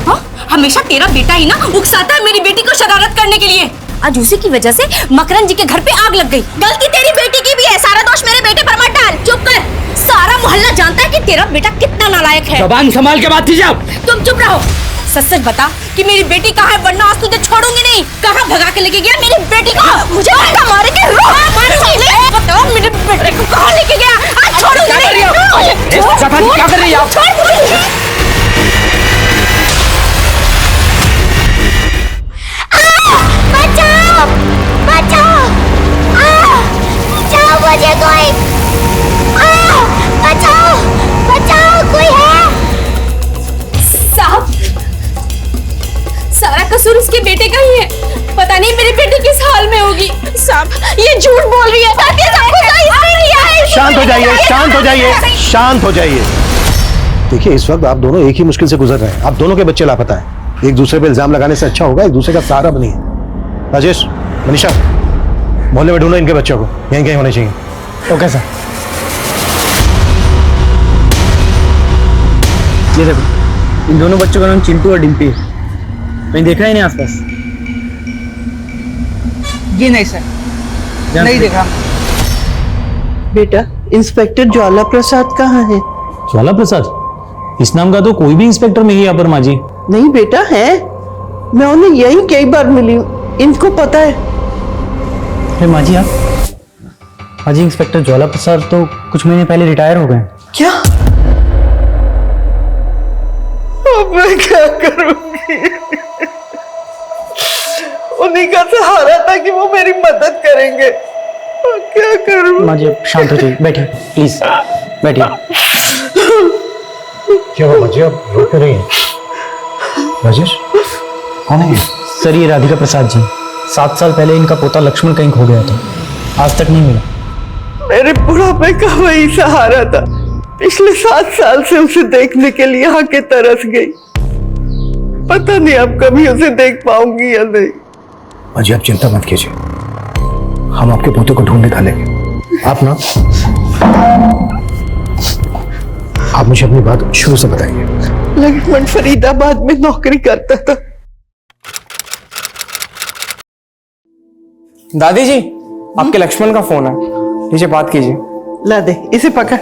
Speaker 6: हाँ, हमेशा तेरा बेटा ही ना उकसाता है मेरी बेटी को शरारत करने के लिए। आज उसी की वजह से मकरंद जी के घर पे आग लग गई। गलती तेरी बेटी की भी है, सारा दोष मेरे बेटे पर मत डाल। चुप कर, सारा मोहल्ला जानता है कि तेरा बेटा कितना नालायक है।
Speaker 20: जबान संभाल के बात कीजिए आप।
Speaker 6: तुम चुप रहो। सच सच बता कि मेरी बेटी कहाँ है, वरना आज तुझे छोड़ूंगी नहीं। कहाँ भगा के लेके गया मेरी बेटी को? मुझे मारे के बताओ मेरे बेटे को कहाँ लेके गया? आज छोड़ूंगी नहीं।
Speaker 20: क्या कर रही है आप?
Speaker 19: बचाओ! बचाओ! बचाओ मुझे कोई! बचाओ! बचाओ, कोई है?
Speaker 6: साहब, सारा कसूर उसके बेटे का ही है। पता नहीं मेरी बेटी किस हाल में होगी। साहब, ये झूठ बोल रही है।
Speaker 7: शांत हो जाइए, शांत हो जाइए, शांत हो जाइए। देखिए, इस वक्त आप दोनों एक ही मुश्किल से गुजर रहे हैं। आप दोनों के बच्चे लापता हैं। एक दूसरे पे इल्जाम लगाने से अच्छा होगा एक दूसरे का सहारा बनिए। राजेश, मनीषा, मोहल्ले में ढूंढो इनके बच्चों को, यहीं कहीं होने चाहिए।
Speaker 8: Okay sir. ये देखो, इन दोनों बच्चों का नाम चिंटू और डिम्पी है। मैंने देखा ही नहीं आसपास।
Speaker 21: ये नहीं सर, नहीं देखा। बेटा, इंस्पेक्टर ज्वाला प्रसाद कहाँ है?
Speaker 13: ज्वाला प्रसाद? इस नाम का तो कोई भी इंस्पेक्टर नहीं है यहाँ पर माँ जी।
Speaker 21: नहीं बेटा है, मैं उन्हें यही कई बार मिली हूँ, इनको पता है।
Speaker 13: अरे माँ जी, आप माँ जी, इंस्पेक्टर ज्वाला प्रसाद तो कुछ महीने पहले रिटायर हो गए।
Speaker 21: क्या? अब मैं क्या करूंगी? उन्हीं का सहारा था कि वो मेरी मदद करेंगे। क्या करूं?
Speaker 13: माँ जी अब शांत हो जाइए, बैठिए प्लीज, बैठिए।
Speaker 7: क्या हुआ बच्चे, अब रो क्यों रही हैं? राजेश कौन है?
Speaker 13: सर ये राधिका प्रसाद जी, 7 साल पहले इनका पोता लक्ष्मण कहीं खो गया था, आज तक नहीं मिला।
Speaker 21: मेरे बुढ़ापे का वही सहारा था। पिछले 7 साल से उसे देखने के लिए आके तरस गई। पता नहीं अब कभी उसे देख पाऊंगी या नहीं।
Speaker 7: अजय आप चिंता मत कीजिए, हम आपके पोते को ढूंढ निकालेंगे। आप मुझे अपनी बात शुरू से बताइए।
Speaker 21: लक्ष्मण फरीदाबाद में नौकरी करता था।
Speaker 8: दादी जी आपके लक्ष्मण का फोन है, नीचे बात कीजिए।
Speaker 21: ला दे, इसे पकड़।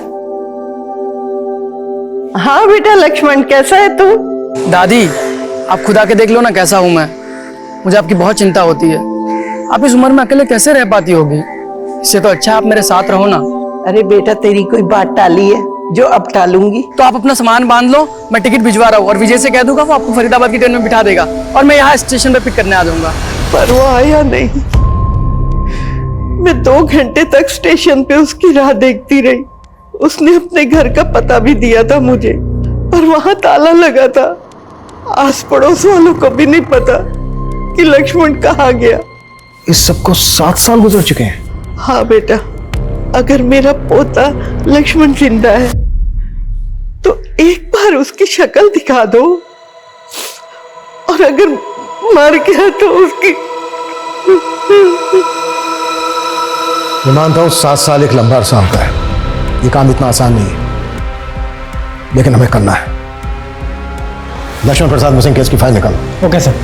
Speaker 21: हाँ बेटा लक्ष्मण, कैसा है तू?
Speaker 11: दादी आप खुदा के देख लो ना कैसा हूं मैं, मुझे आपकी बहुत चिंता होती है। आप इस उम्र में अकेले कैसे रह पाती होगी? इससे तो अच्छा आप मेरे साथ रहो ना।
Speaker 21: अरे बेटा तेरी कोई बात टाली है जो अब टालूंगी?
Speaker 11: तो आप अपना सामान बांध लो, मैं टिकट भिजवा रहा हूँ और विजय से कह दूंगा वो आपको फरीदाबाद की ट्रेन में बिठा देगा और मैं यहाँ स्टेशन पे पिक करने आ जाऊंगा।
Speaker 21: पर वो आया नहीं। मैं 2 घंटे तक स्टेशन पे उसकी राह देखती रही। उसने अपने घर का पता भी दिया था मुझे, पर वहां ताला लगा था। आस पड़ोस वालों को भी नहीं पता कि लक्ष्मण कहाँ गया।
Speaker 7: इस सबको 7 साल गुजर चुके हैं।
Speaker 21: हाँ बेटा, अगर मेरा पोता लक्ष्मण जिंदा है तो एक बार उसकी शक्ल दिखा दो, और अगर मर गया तो उसकी।
Speaker 7: मैं मानता हूं 7 साल एक लंबा अरसा होता है, ये काम इतना आसान नहीं है, लेकिन हमें करना है। लक्ष्मण प्रसाद मिसिंग केस की फाइल निकालो।
Speaker 13: Okay sir.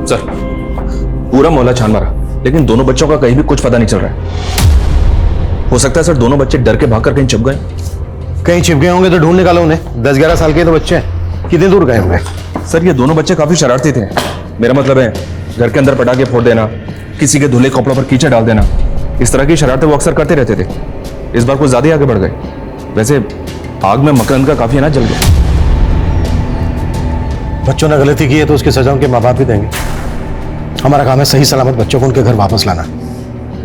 Speaker 22: सर पूरा मोहल्ला छान मारा, लेकिन दोनों बच्चों का कहीं भी कुछ पता नहीं चल रहा है। हो सकता है सर दोनों बच्चे डर के भागकर कहीं छिप गए।
Speaker 7: कहीं छिप गए होंगे तो ढूंढ निकालो उन्हें। 10-11 साल के तो बच्चे हैं, कितने दूर गए होंगे?
Speaker 22: सर ये दोनों बच्चे काफी शरारती थे। मेरा मतलब है घर के अंदर पटाखे फोड़ देना, किसी के धुले कपड़ों पर कीचड़ डाल देना, इस तरह की शरारतें वो अक्सर करते रहते थे। इस बार कुछ ज्यादा ही आगे बढ़ गए। वैसे आग में मकरंद का काफी अनाज जल गया।
Speaker 7: बच्चों ने गलती की है तो उसकी सजा उनके माँ बाप भी देंगे। हमारा काम है सही सलामत बच्चों को उनके घर वापस लाना।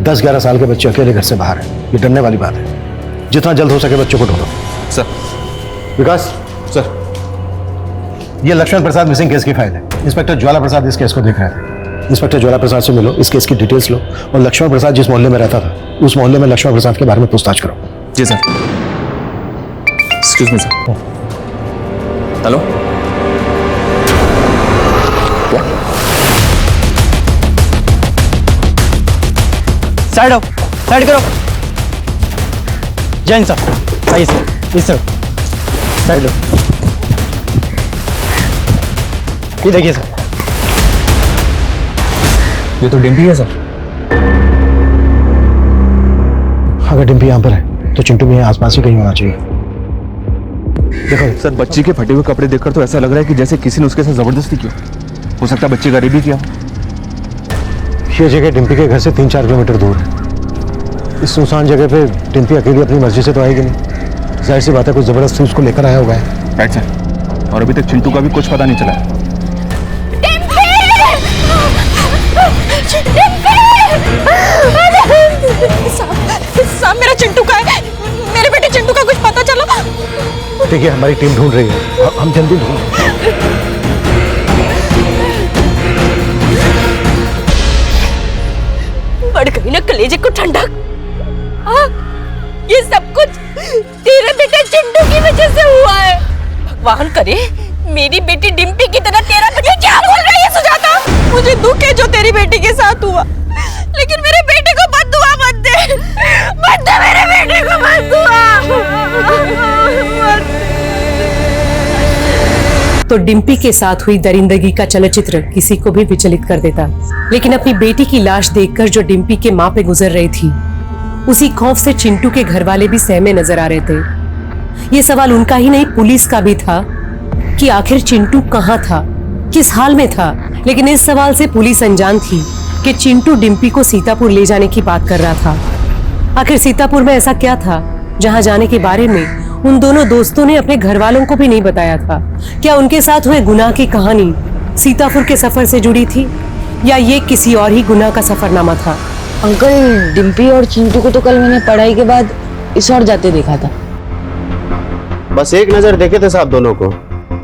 Speaker 7: 10-11 साल के बच्चे अकेले घर से बाहर हैं, ये डरने वाली बात है। जितना जल्द हो सके बच्चों को ढूंढो।
Speaker 22: सर।
Speaker 7: विकास
Speaker 22: सर,
Speaker 7: ये लक्ष्मण प्रसाद मिसिंग केस की फाइल है। इंस्पेक्टर ज्वाला प्रसाद इस केस को देख रहे थे। इंस्पेक्टर ज्वाला प्रसाद से मिलो, इस केस की डिटेल्स लो और लक्ष्मण प्रसाद जिस मोहल्ले में रहता था उस मोहल्ले में लक्ष्मण प्रसाद के बारे में पूछताछ करो।
Speaker 22: जी sir. Excuse me sir. Hello,
Speaker 13: side आओ, साइड करो। जैन साहब आइए सर, इस सर साइड लो। ये देखिए सर,
Speaker 22: ये तो डिम्पी है सर।
Speaker 7: अगर डिम्पी यहाँ पर है तो चिंटू भी यहाँ आसपास ही कहीं होना चाहिए।
Speaker 22: देखो सर, बच्ची के फटे हुए कपड़े देखकर तो ऐसा लग रहा है कि जैसे किसी ने उसके साथ जबरदस्ती किया। हो सकता है बच्चे गरीबी किया।
Speaker 7: ये जगह डिम्पी के घर से 3-4 किलोमीटर दूर है। इस सुनसान जगह पे डिम्पी अकेली अपनी मर्जी से तो आएगी नहीं। जाहिर सी बात है कुछ जबरदस्ती उसको लेकर आया होगा।
Speaker 22: Right sir. और अभी तक चिंटू का भी कुछ पता नहीं चला है।
Speaker 16: साहब मेरा चिंटू का है, मेरे बेटे चिंटू का कुछ पता चला?
Speaker 7: देखिए हमारी टीम ढूंढ रही है, हम जल्दी ढूंढ।
Speaker 16: बढ़ गई ना कलेजे को ठंडक। हाँ, ये सब कुछ तेरे बेटे चिंटू की वजह से हुआ है। भगवान करे मेरी बेटी डिम्पी की तरह तेरा बेटा। क्या बोल रही है सुजाता? मुझे दुख है जो तेरी बेटी के साथ हुआ, लेकिन मेरे बेटे को बद्दुआ
Speaker 1: तो डिम्पी के साथ हुई दरिंदगी का चलचित्र किसी को भी विचलित कर देता। लेकिन अपनी बेटी की लाश देखकर जो डिम्पी के माँ पे गुजर रही थी, उसी खौफ से चिंटू के घर वाले भी सहमे नजर आ रहे थे। ये सवाल उनका ही नहीं, पुलिस का भी था कि आखिर चिंटू कहाँ था, किस हाल में था। लेकिन इस सवाल से पुलिस अनजान थी कि चिंटू डिम्पी को सीतापुर ले जाने की बात कर रहा था। आखिर सीतापुर में ऐसा क्या था जहां जाने के बारे में उन दोनों दोस्तों ने अपने घर वालों को भी नहीं बताया था? क्या उनके साथ हुए गुनाह की कहानी सीतापुर के सफर से जुड़ी थी, या ये किसी और ही गुनाह का सफरनामा था?
Speaker 10: अंकल, डिम्पी और चिंटू को तो कल मैंने पढ़ाई के बाद इस ओर जाते देखा था।
Speaker 7: बस एक नजर देखे थे साहब दोनों को।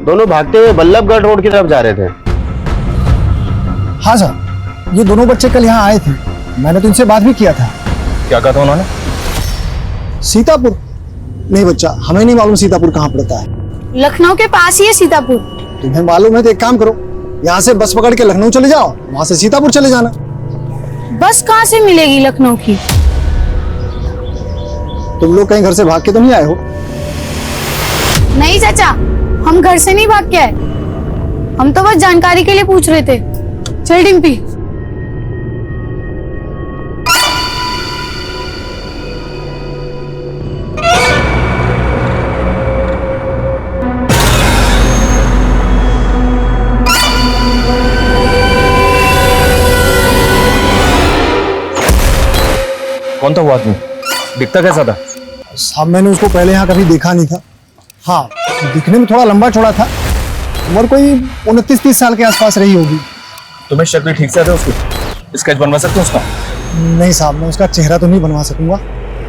Speaker 7: दोनों भागते हुए बल्लभगढ़ रोड की तरफ जा रहे थे।
Speaker 14: हाँ सर, ये दोनों बच्चे कल यहाँ आए थे, मैंने तो इनसे बात भी किया था।
Speaker 22: क्या कहा था उन्होंने?
Speaker 14: सीतापुर? नहीं बच्चा, हमें नहीं मालूम सीतापुर कहाँ पड़ता है।
Speaker 18: लखनऊ के पास ही है सीतापुर।
Speaker 14: तुम्हें मालूम है तो एक काम करो, यहाँ से बस पकड़ के लखनऊ चले जाओ, वहां से सीतापुर चले जाना।
Speaker 18: बस कहाँ से मिलेगी लखनऊ की?
Speaker 14: तुम लोग कहीं घर से भाग के तो नहीं आए हो?
Speaker 18: नहीं चाचा, हम घर से नहीं भाग के आए, हम तो बस जानकारी के लिए पूछ रहे थे। चल डिम्पी।
Speaker 22: कौन था वो आदमी? दिखता कैसा था?
Speaker 14: साहब मैंने उसको पहले यहाँ कभी देखा नहीं था। हाँ, दिखने में थोड़ा लंबा चौड़ा था, उम्र कोई 29-30 साल के आसपास रही होगी।
Speaker 22: तुम्हें शक्ल ठीक से आता है उसकी? स्केच बनवा सकते हो उसका?
Speaker 14: नहीं साहब, मैं उसका चेहरा तो नहीं बनवा सकूंगा।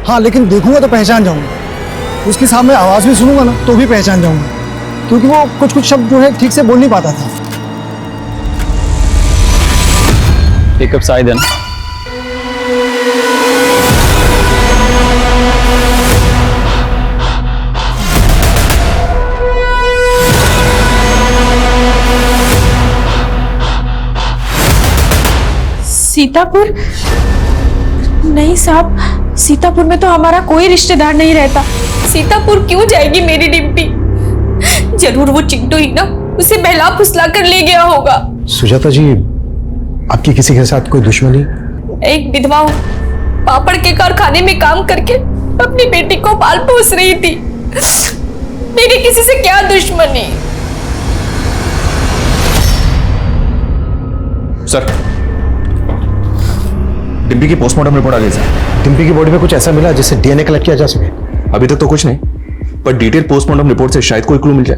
Speaker 14: हाँ, लेकिन देखूंगा तो पहचान जाऊंगा। उसकी साहब मैं आवाज भी सुनूंगा ना तो भी पहचान जाऊंगा, क्योंकि वो कुछ कुछ शब्द जो है ठीक से बोल नहीं पाता था।
Speaker 2: एक कप चाय देना।
Speaker 16: सीतापुर? नहीं साहब, सीतापुर में तो हमारा कोई रिश्तेदार नहीं रहता। सीतापुर क्यों जाएगी मेरी डिम्पी? जरूर वो चिंटू ही ना उसे बहला फुसला कर ले गया होगा।
Speaker 7: सुजाता जी, आपकी किसी के साथ कोई दुश्मनी?
Speaker 16: एक विधवा हूँ, पापड़ के कारखाने में काम करके अपनी बेटी को पाल पोस रही थी। मेरी किसी से क्या दुश्मनी?
Speaker 22: सर, डिम्पी की पोस्टमार्टम रिपोर्ट आ गई सर।
Speaker 7: डिम्पी की बॉडी में कुछ ऐसा मिला जिससे डीएनए कलेक्ट किया जा सके?
Speaker 22: अभी तक तो कुछ नहीं, पर डिटेल पोस्टमार्टम रिपोर्ट से शायद कोई क्लू मिल जाए।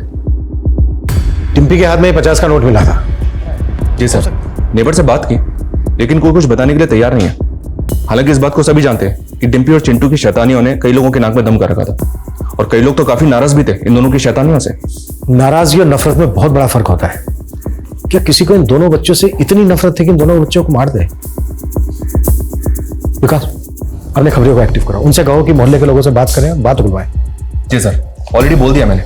Speaker 7: डिम्पी के हाथ में 50 का नोट मिला था।
Speaker 22: जी सर, नेबर से बात की, लेकिन कोई कुछ बताने के लिए तैयार नहीं है। हालांकि इस बात को सभी जानते हैं कि डिम्पी और चिंटू की शैतानियों ने कई लोगों के नाक में दम कर रखा था, और कई लोग तो काफी नाराज भी थे इन दोनों की शैतानियों से।
Speaker 7: नाराजगी और नफरत में बहुत बड़ा फर्क होता है। क्या किसी को इन दोनों बच्चों से इतनी नफरत थी कि इन दोनों बच्चों को मार दे? विकास, अपने खबरियों को एक्टिव करो, उनसे कहो कि मोहल्ले के लोगों से बात करें, बात बुलवाएं।
Speaker 22: जी सर, ऑलरेडी बोल दिया मैंने।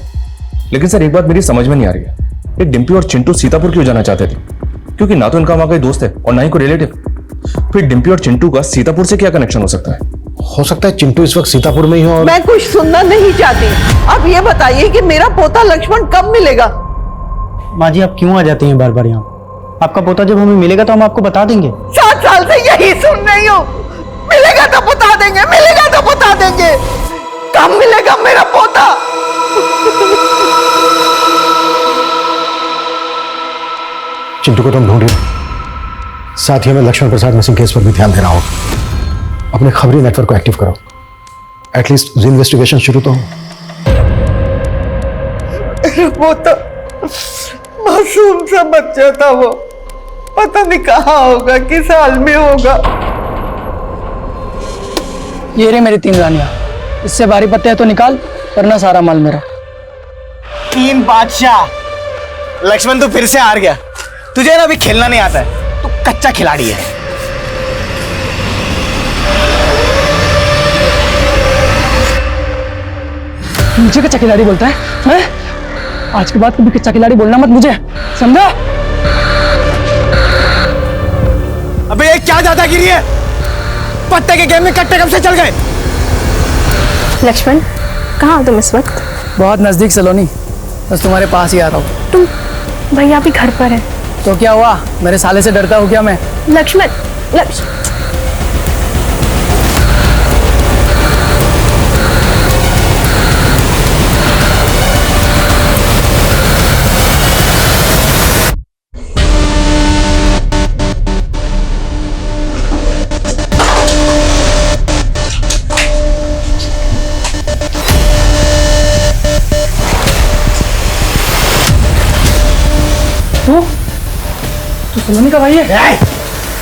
Speaker 22: लेकिन सर, एक बात मेरी समझ में नहीं आ रही है, ये डिम्पी और चिंटू सीतापुर क्यों जाना चाहते थे? क्योंकि ना तो इनका वहां कोई दोस्त है और ना ही कोई रिलेटिव। फिर डिम्पी और चिंटू का सीतापुर से क्या कनेक्शन हो सकता है?
Speaker 7: हो सकता है चिंटू इस वक्त सीतापुर में ही हो। और
Speaker 21: मैं कुछ सुनना नहीं चाहती। अब ये बताइए कि मेरा पोता लक्ष्मण कब मिलेगा?
Speaker 13: माँ जी, आप क्यों आ जाती हैं बार बार यहाँ? आपका पोता जब हमें मिलेगा तो हम आपको बता देंगे।
Speaker 21: 7 साल से यही सुन रही हूँ, मिलेगा तो बता देंगे, मिलेगा तो बता देंगे। कब मिलेगा मेरा पोता?
Speaker 7: चिंटू को तुम ढूंढ रहे हो, साथ ही हमें लक्ष्मण प्रसाद मिसिंग केस पर भी ध्यान देना होगा। अपने खबरी नेटवर्क को एक्टिव करो, एटलीस्ट इन्वेस्टिगेशन शुरू तो हो।
Speaker 21: मेरा पोता मासूम सा बच्चा था, वो पता नहीं कहाँ होगा, किस हाल में होगा।
Speaker 11: ये रे मेरी 3 रानियां, इससे भारी पत्ते हैं तो निकाल, वरना सारा माल मेरा।
Speaker 8: 3 बादशाह। लक्ष्मण तू फिर से हार गया, तुझे ना अभी खेलना नहीं आता है, तू कच्चा खिलाड़ी है।
Speaker 11: मुझे कच्चा खिलाड़ी बोलता है? आज के बाद कभी कच्चा खिलाड़ी बोलना मत मुझे, समझा?
Speaker 8: अबे ये क्या दादागिरी है? पत्ते के गेम में कट्टे कब से चल गए?
Speaker 12: लक्ष्मण, कहाँ हो तुम इस वक्त?
Speaker 11: बहुत नजदीक सलोनी, बस तुम्हारे पास ही आ रहा हूँ।
Speaker 12: तुम भैया अभी घर पर है।
Speaker 11: तो क्या हुआ, मेरे साले से डरता हूँ क्या मैं?
Speaker 12: लक्ष्मण,
Speaker 11: तो सलोनी का भाई है?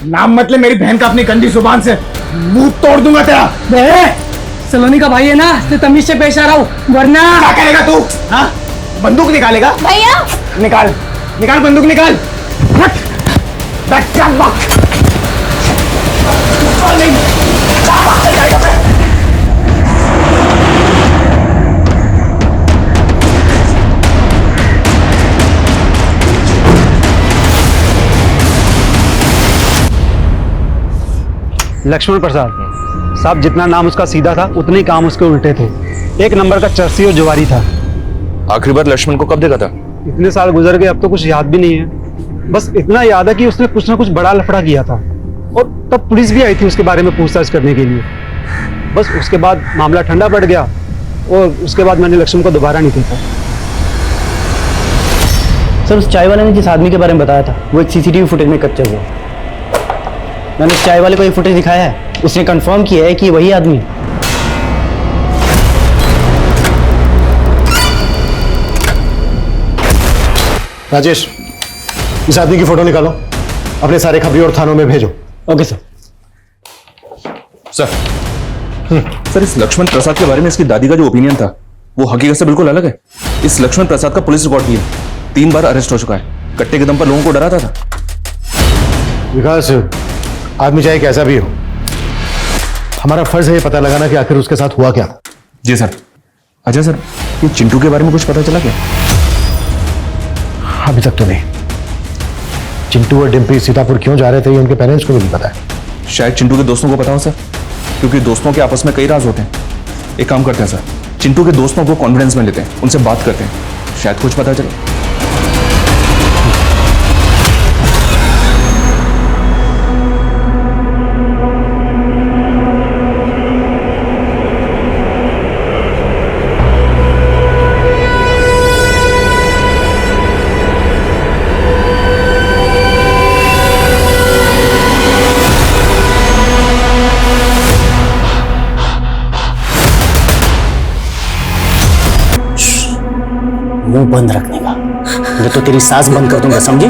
Speaker 8: नाम मत ले मेरी बहन का अपनी गंदी जुबान से, मुंह तोड़ दूंगा तेरा।
Speaker 11: सलोनी का भाई है ना, तो तमीज से पेश आ रहा हूँ, वरना
Speaker 8: क्या करेगा तू? हाँ, बंदूक निकालेगा?
Speaker 18: भैया
Speaker 8: निकाल निकाल बंदूक निकाल।
Speaker 7: लक्ष्मण प्रसाद साहब, जितना नाम उसका सीधा था उतने ही काम उसके उल्टे थे। एक नंबर का चरसी और जुआरी था।
Speaker 22: आखिरी बार लक्ष्मण को कब देखा था?
Speaker 7: इतने साल गुजर गए, अब तो कुछ याद भी नहीं है। बस इतना याद है कि उसने कुछ ना कुछ बड़ा लफड़ा किया था और तब पुलिस भी आई थी उसके बारे में पूछताछ करने के लिए। बस उसके बाद मामला ठंडा पड़ गया और उसके बाद मैंने लक्ष्मण को दोबारा नहीं देखा।
Speaker 13: सर, उस चाय वाले ने जिस आदमी के बारे में बताया था वो एक सीसीटीवी फुटेज में कैप्चर हुआ। मैंने उस चाय वाले को ये फुटेज दिखाया है, उसने कंफर्म किया है कि वही आदमी है।
Speaker 7: राजेश, इस आदमी की फोटो निकालो, अपने सारे खबरियों और थानों में भेजो।
Speaker 13: Okay sir.
Speaker 22: सर, इस लक्ष्मण प्रसाद के बारे में इसकी दादी का जो ओपिनियन था वो हकीकत से बिल्कुल अलग है। इस लक्ष्मण प्रसाद का पुलिस रिकॉर्ड भी है, 3 बार अरेस्ट हो चुका है, कट्टे के दम पर लोगों को डराता था।
Speaker 7: विकास, आदमी चाहे कैसा भी हो, हमारा फर्ज है ये पता लगाना कि आखिर उसके साथ हुआ क्या।
Speaker 22: जी सर। अच्छा सर, ये चिंटू के बारे में कुछ पता चला क्या?
Speaker 7: अभी तक तो नहीं। चिंटू और डिम्पी सीतापुर क्यों जा रहे थे ये उनके पेरेंट्स को भी नहीं पता है।
Speaker 22: शायद चिंटू के दोस्तों को पता हो सर, क्योंकि दोस्तों के आपस में कई राज होते हैं। एक काम करते हैं सर, चिंटू के दोस्तों को कॉन्फिडेंस में लेते हैं, उनसे बात करते हैं, शायद कुछ पता चले।
Speaker 13: मुंह बंद रखने का, मैं तो तेरी सांस बंद कर दूंगा, समझी?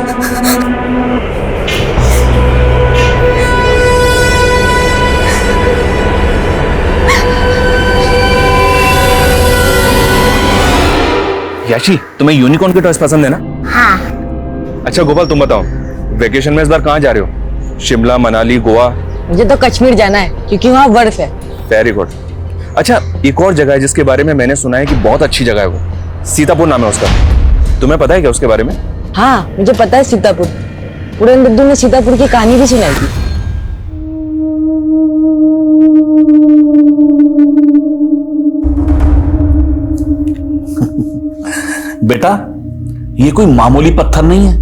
Speaker 22: याशी, तुम्हें यूनिकॉर्न के टॉयज पसंद है ना?
Speaker 19: हाँ।
Speaker 22: अच्छा गोपाल, तुम बताओ, वेकेशन में इस बार कहाँ जा रहे हो? शिमला, मनाली, गोवा?
Speaker 10: मुझे तो कश्मीर जाना है क्योंकि वहाँ बर्फ है।
Speaker 22: Very good. अच्छा, एक और जगह है जिसके बारे में मैंने सुना है कि बहुत अच्छी जगह है, वो सीतापुर नाम है उसका। तुम्हें पता है क्या उसके बारे में?
Speaker 10: हाँ, मुझे पता है सीतापुर। उड़न बुद्धू ने सीतापुर की कहानी भी सुनाई थी।
Speaker 17: बेटा, ये कोई मामूली पत्थर नहीं है,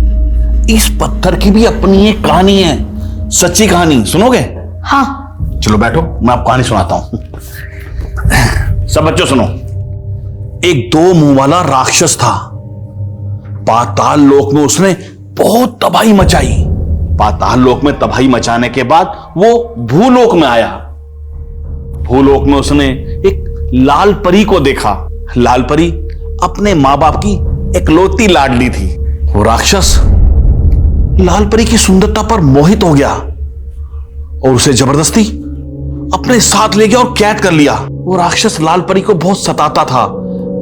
Speaker 17: इस पत्थर की भी अपनी एक कहानी है, सच्ची कहानी। सुनोगे?
Speaker 18: हाँ।
Speaker 17: चलो बैठो, मैं आपको कहानी सुनाता हूं। सब बच्चों सुनो। एक 2 मुंह वाला राक्षस था। पाताल लोक में उसने बहुत तबाही मचाई। पाताल लोक में तबाही मचाने के बाद वो भूलोक में आया। भूलोक में उसने एक लाल परी को देखा। लाल परी अपने मां बाप की इकलौती लाडली थी। वो राक्षस लाल परी की सुंदरता पर मोहित हो गया और उसे जबरदस्ती अपने साथ ले गया और कैद कर लिया। वो राक्षस लाल परी को बहुत सताता था,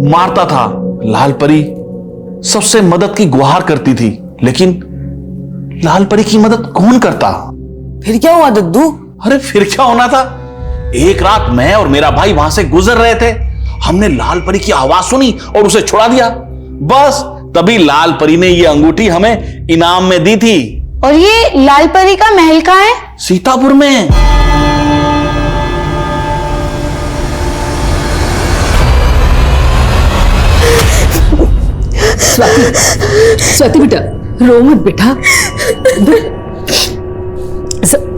Speaker 17: मारता था। लाल परी सबसे मदद की गुहार करती थी, लेकिन लाल परी की मदद कौन करता?
Speaker 10: फिर क्या हुआ दद्दू?
Speaker 17: अरे फिर क्या होना था? एक रात मैं और मेरा भाई वहां से गुजर रहे थे। हमने लाल परी की आवाज सुनी और उसे छुड़ा दिया। बस तभी लाल परी ने ये अंगूठी हमें इनाम में दी थी।
Speaker 18: और ये लाल परी का महल कहाँ है?
Speaker 17: सीतापुर में।
Speaker 16: स्वाति बेटा रो मत बेटा,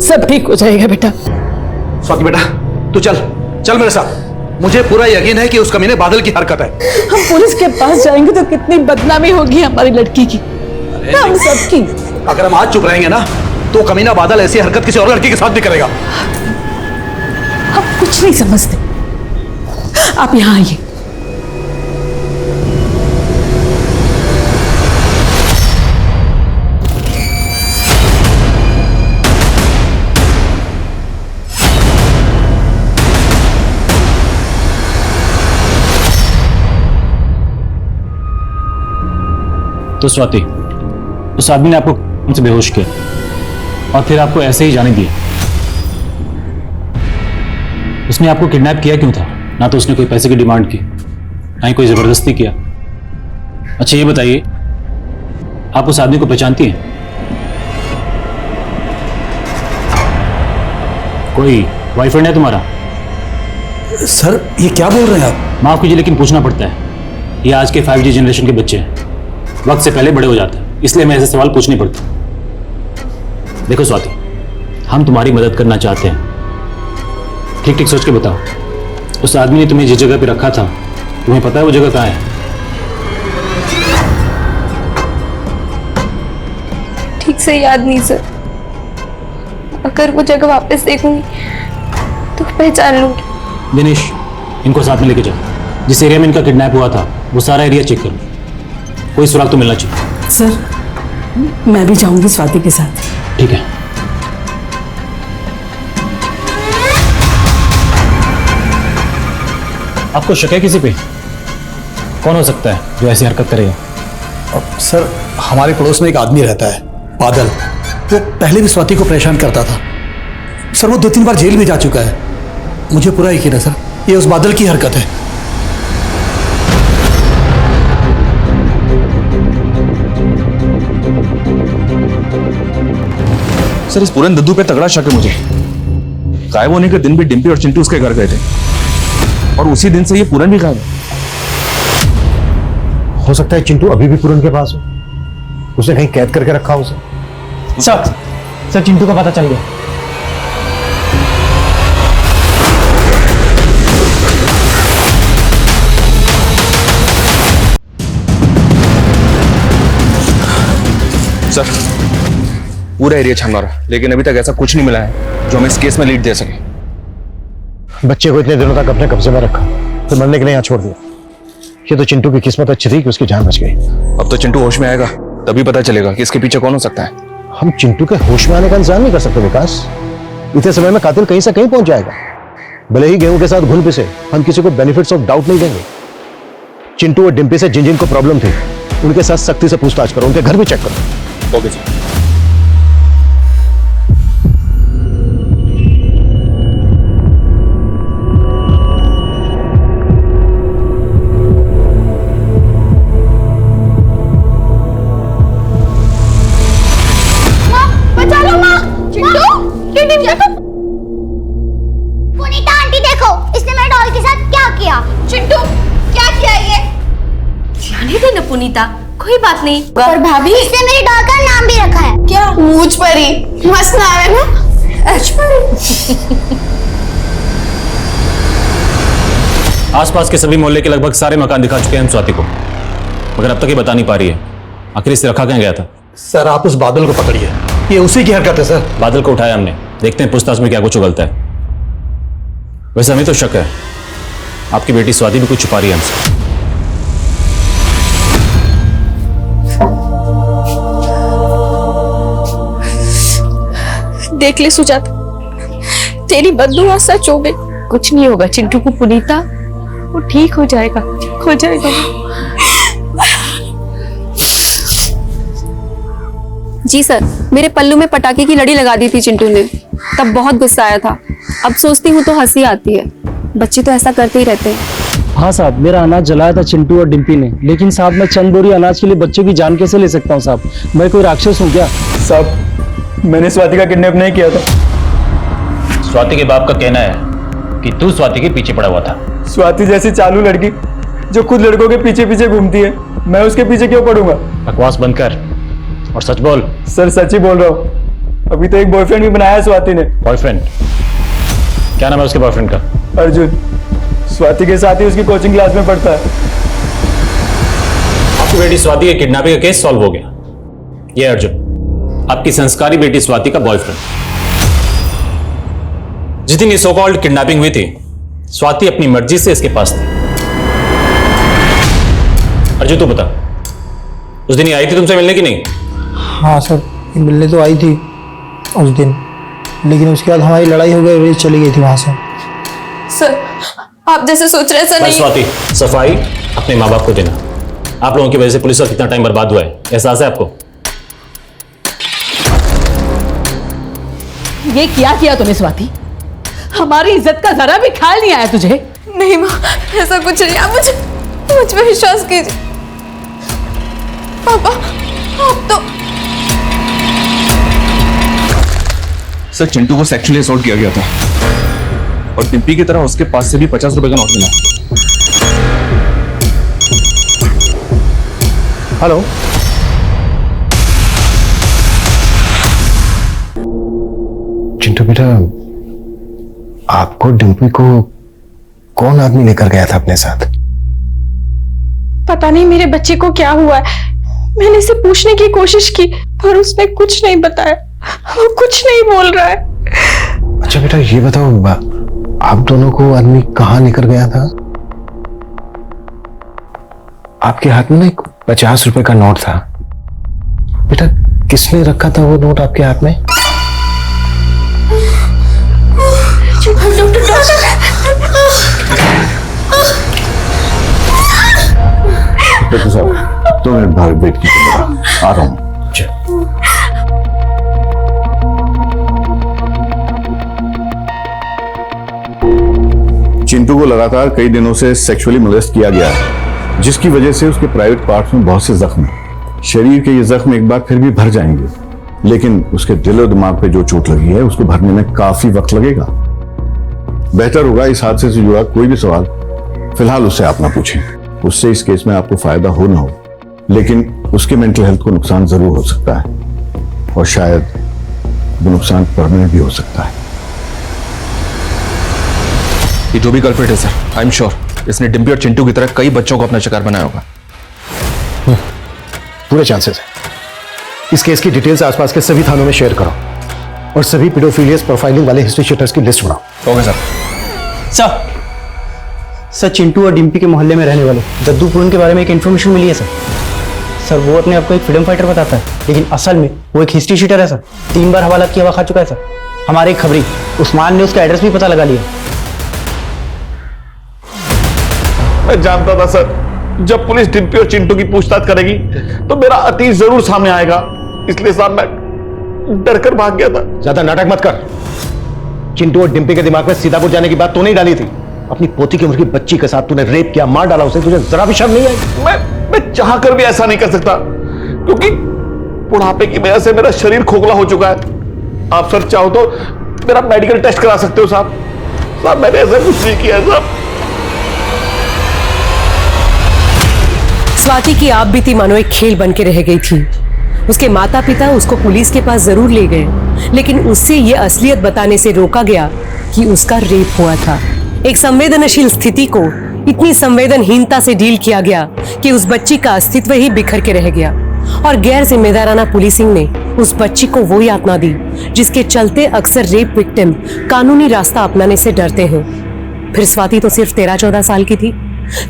Speaker 16: सब ठीक हो जाएगा बेटा।
Speaker 7: स्वाति बेटा तू चल मेरे साथ। मुझे पूरा यकीन है कि उस कमीने बादल की हरकत है।
Speaker 16: हम पुलिस के पास जाएंगे तो कितनी बदनामी होगी हमारी लड़की की, हम सबकी।
Speaker 7: अगर हम आज चुप रहेंगे ना तो कमीना बादल ऐसी हरकत किसी और लड़की के साथ भी करेगा।
Speaker 16: हम कुछ नहीं समझते, आप यहाँ आइए।
Speaker 2: तो स्वाति, उस आदमी ने आपको हमसे बेहोश किया और फिर आपको ऐसे ही जाने दिया। उसने आपको किडनैप किया क्यों था? ना तो उसने कोई पैसे की डिमांड की, ना ही कोई जबरदस्ती किया। अच्छा ये बताइए, आप उस आदमी को पहचानती हैं? कोई बॉयफ्रेंड है तुम्हारा?
Speaker 7: सर ये क्या बोल रहे हैं आप?
Speaker 2: माफ कीजिए लेकिन पूछना पड़ता है। ये आज के 5G जनरेशन के बच्चे हैं, वक्त से पहले बड़े हो जाते हैं, इसलिए मैं ऐसे सवाल पूछने पड़ते। देखो स्वाति, हम तुम्हारी मदद करना चाहते हैं, ठीक ठीक सोच के बताओ। उस आदमी ने तुम्हें जिस जगह पे रखा था, तुम्हें पता है वो जगह कहाँ है?
Speaker 12: ठीक से याद नहीं सर, अगर वो जगह वापस देखूंगी तो पहचान लूंगी।
Speaker 2: दिनेश, इनको साथ में लेके जाओ। जिस एरिया में इनका किडनैप हुआ था वो सारा एरिया चेक करो, कोई सुराग तो मिलना चाहिए।
Speaker 16: सर मैं भी जाऊंगी स्वाति के साथ।
Speaker 2: ठीक है। आपको शक है किसी पे? कौन हो सकता है जो ऐसी हरकत करेगा?
Speaker 7: सर हमारे पड़ोस में एक आदमी रहता है, बादल। वो पहले भी स्वाति को परेशान करता था सर। वो 2-3 बार जेल भी जा चुका है। मुझे पूरा यकीन है सर, ये उस बादल की हरकत है।
Speaker 22: सर इस पूरे दद्दू पे तगड़ा शक है मुझे। गायब होने के दिन भी डिम्पी और चिंटू उसके घर गए थे और उसी दिन से ये पूरन भी गायब है।
Speaker 7: हो सकता है चिंटू अभी भी पूरन के पास हो, उसे कहीं कैद करके रखा हो उसे।
Speaker 13: सर चिंटू का पता चल गया।
Speaker 22: सर पूरा एरिया छान मारा लेकिन अभी तक ऐसा कुछ नहीं मिला है जो हमें इस केस में लीड दे सके।
Speaker 7: बच्चे को इतने दिनों तक अपने कब्जे में रखा, फिर मरने के लिए यहाँ छोड़ दिया। ये तो चिंटू की किस्मत अच्छी थी कि उसकी जान बच गई।
Speaker 22: अब तो चिंटू होश में आएगा तभी पता चलेगा कि इसके पीछे कौन हो सकता है।
Speaker 7: हम चिंटू के होश में आने का इंतजार नहीं कर सकते विकास। इतने समय में कातिल कहीं से कहीं पहुंच जाएगा। भले ही गेहूं के साथ घुल पिसे, हम किसी को बेनिफिट्स ऑफ डाउट नहीं देंगे। चिंटू और डिम्पी से जिन जिन को प्रॉब्लम थी उनके साथ सख्ती से पूछताछ करो, उनके घर भी चेक करो।
Speaker 22: Okay sir.
Speaker 19: पुनीता आंटी देखो, इसने मेरे डॉल के साथ क्या किया।
Speaker 6: चिंटू क्या किया ये? जाने दे ना पुनीता, कोई बात नहीं।
Speaker 19: और भाभी इसने मेरी डॉल का नाम भी रखा है।
Speaker 6: क्या? मूछ परी। मस्त नाम है ना, ऐश परी।
Speaker 2: आसपास के सभी मोहल्ले के लगभग सारे मकान दिखा चुके हैं हम स्वाति को, मगर अब तक ये बता नहीं पा रही है आखिर इसे रखा कहाँ गया था।
Speaker 7: सर आप उस बादल को पकड़िए, ये उसी की हरकत है सर।
Speaker 2: बादल को उठाया हमने, देखते हैं पूछताछ में क्या कुछ उगलता है। वैसे हमें तो शक है आपकी बेटी स्वाति भी कुछ छुपा रही है हमसे।
Speaker 12: देख ले सुजाता, तेरी बददुआ सच हो गई।
Speaker 1: कुछ नहीं होगा चिंटू को पुनीता, वो ठीक हो जाएगा, ठीक हो जाएगा।
Speaker 6: जी सर, मेरे पल्लू में पटाखे की लड़ी लगा दी थी चिंटू ने, तब बहुत गुस्सा आया था। अब सोचती हूँ तो हंसी आती है। बच्चे तो ऐसा करते ही रहते हैं।
Speaker 13: हाँ साहब, मेरा अनाज जलाया था चिंटू और डिम्पी ने, लेकिन साहब मैं चंद बोरी अनाज के लिए बच्चे की जान कैसे ले सकता हूँ साहब? मैं कोई राक्षस हूँ क्या?
Speaker 8: साहब मैंने स्वाति का किडनैप नहीं किया था।
Speaker 2: स्वाति के बाप का कहना है कि तू स्वाति के पीछे पड़ा हुआ था।
Speaker 8: स्वाति जैसी चालू लड़की जो खुद लड़कों के पीछे पीछे घूमती है, मैं उसके पीछे क्यों पड़ूंगा?
Speaker 2: बकवास बंद कर और सच बोल।
Speaker 8: सर सच ही बोल रहा हूँ। अभी तो एक बॉयफ्रेंड भी बनाया है स्वाति ने।
Speaker 2: बॉयफ्रेंड? क्या नाम है उसके बॉयफ्रेंड का?
Speaker 8: अर्जुन। स्वाति के साथ ही उसकी कोचिंग क्लास में पढ़ता है।
Speaker 3: आपकी बेटी स्वाति के किडनैपिंग का केस सॉल्व हो गया। ये अर्जुन आपकी संस्कारी बेटी स्वाति का बॉयफ्रेंड। जिस दिन ये सो कॉल्ड किडनैपिंग हुई थी, स्वाति अपनी मर्जी से इसके पास थी। अर्जुन तू बता, उस दिन ये आई थी तुमसे मिलने की नहीं?
Speaker 13: हाँ सर, मिलने तो आई थी उस दिन, लेकिन उसके बाद हमारी लड़ाई हो गई और ये चली गई थी वहां से।
Speaker 12: सर आप जैसे सोच रहे हैं सर नहीं।
Speaker 3: स्वाति, सफाई अपने माँ बाप को देना। आप लोगों की वजह से पुलिस का कितना टाइम बर्बाद हुआ है, एहसास है आपको?
Speaker 16: ये क्या किया तूने स्वाति? हमारी इज्जत का जरा भी ख्याल नहीं आया तुझे?
Speaker 12: नहीं माँ, ऐसा कुछ नहीं। आप मुझ पे विश्वास कीजिए। पापा आप तो।
Speaker 22: सर चिंटू को सेक्सुअली असॉल्ट किया गया था और डिम्पी की तरह उसके पास से भी 50 रुपए का नोट मिला।
Speaker 7: हेलो, चिंटू बेटा, आपको डिम्पी को कौन आदमी लेकर गया था अपने साथ?
Speaker 12: पता नहीं मेरे बच्चे को क्या हुआ है। मैंने इसे पूछने की कोशिश की पर उसने कुछ नहीं बताया। वो कुछ नहीं बोल रहा है।
Speaker 7: अच्छा बेटा ये बताओ, आप दोनों को आदमी कहाँ लेकर गया था? आपके हाथ में ना एक 50 रुपए का नोट था। बेटा किसने रखा था वो नोट आपके हाथ में?
Speaker 17: डॉक्टर साहब 2 मिनट बाहर वेट कीजिए, आ रहा हूं। चिंटू को लगातार कई दिनों से सेक्सुअली मोलेस्ट किया गया है, जिसकी वजह से उसके प्राइवेट पार्ट्स में बहुत से जख्म हैं। शरीर के ये जख्म एक बार फिर भी भर जाएंगे, लेकिन उसके दिल और दिमाग पे जो चोट लगी है उसको भरने में काफी वक्त लगेगा। बेहतर होगा इस हादसे से जुड़ा कोई भी सवाल फिलहाल उससे आप ना पूछें। उससे इस केस में आपको फायदा हो ना हो, लेकिन उसके मेंटल हेल्थ को नुकसान जरूर हो सकता है और शायद वो नुकसान परमानेंट भी हो सकता है।
Speaker 22: ये जो भी कल्प्रिट है सर, आई एम श्योर इसने डिम्पी और चिंटू की तरह कई बच्चों को अपना शिकार बनाया होगा।
Speaker 7: पूरे चांसेस है। इस केस की डिटेल्स आसपास के सभी थानों में शेयर करो और सभी पेडोफिलियस प्रोफाइलिंग वाले हिस्ट्री शीटर्स की लिस्ट बनाओ।
Speaker 22: Okay sir.
Speaker 13: सर चिंटू और डिम्पी के मोहल्ले में रहने वाले दद्दू पूरन के बारे में एक इन्फॉर्मेशन मिली है सर। सर वो अपने आप को एक फ्रीडम फाइटर बताता है, लेकिन असल में वो एक हिस्ट्री शीटर है सर। 3 बार हवालात की हवा खा चुका है सर। हमारे एक खबरी उस्मान ने उसका एड्रेस भी पता लगा लिया।
Speaker 17: मैं जानता था सर, जब पुलिस डिम्पी और चिंटू की पूछताछ करेगी तो मेरा अतीत जरूर सामने आएगा, इसलिए साहब मैं डर कर भाग गया था।
Speaker 7: ज्यादा नाटक मत कर। चिंटू और डिम्पी के दिमाग में सीतापुर जाने की बात तो नहीं डाली थी। अपनी पोती की उम्र की बच्ची के साथ तूने रेप किया, मार डाला उसे, तुझे जरा भी शर्म नहीं आई?
Speaker 17: मैं चाह कर भी ऐसा नहीं कर सकता, क्योंकि बुढ़ापे की वजह से मेरा शरीर खोखला हो चुका है। आप सर चाहो तो मेरा मेडिकल टेस्ट करा सकते हो साहब। साहब मैंने ऐसा कुछ नहीं किया साहब।
Speaker 1: स्वाति की आप बीती मानो एक खेल बन के रह गई थी। उसके माता पिता उसको पुलिस के पास जरूर ले गए, लेकिन उससे ये असलियत बताने से रोका गया कि उसका रेप हुआ था। एक संवेदनशील स्थिति को इतनी संवेदनहीनता से डील किया गया कि उस बच्ची का अस्तित्व ही बिखर के रह गया और गैर जिम्मेदाराना पुलिसिंग ने उस बच्ची को वो यातना दी जिसके चलते अक्सर रेप विक्टिम कानूनी रास्ता अपनाने से डरते हैं। फिर स्वाति तो सिर्फ 13-14 साल की थी,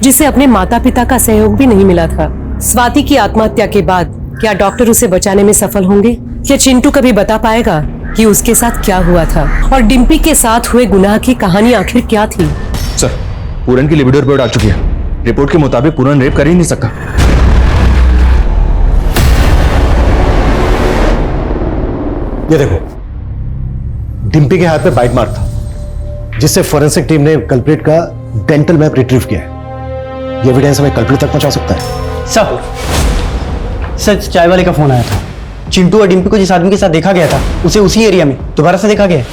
Speaker 1: जिसे अपने माता पिता का सहयोग भी नहीं मिला था। स्वाति की आत्महत्या के बाद क्या डॉक्टर उसे बचाने में सफल होंगे? क्या चिंटू कभी बता पाएगा कि उसके साथ क्या हुआ था और डिम्पी के साथ हुए गुनाह की कहानी आखिर क्या थी?
Speaker 22: सर पूरन की लिबिडो रिपोर्ट आ चुकी है। रिपोर्ट के मुताबिक पूरन रेप कर ही नहीं सकता।
Speaker 7: ये देखो, डिम्पी के हाथ में बाइट मार्क था, जिससे फोरेंसिक टीम ने कल्प्रिट का डेंटल मैप रिट्रीव किया है। ये एविडेंस हमें कल्प्रिट तक पहुंचा सकता है।
Speaker 13: सर चाय वाले का फोन आया था। चिंटू और डिम्पी को जिस आदमी के साथ देखा गया था उसे उसी एरिया में दोबारा से देखा गया है।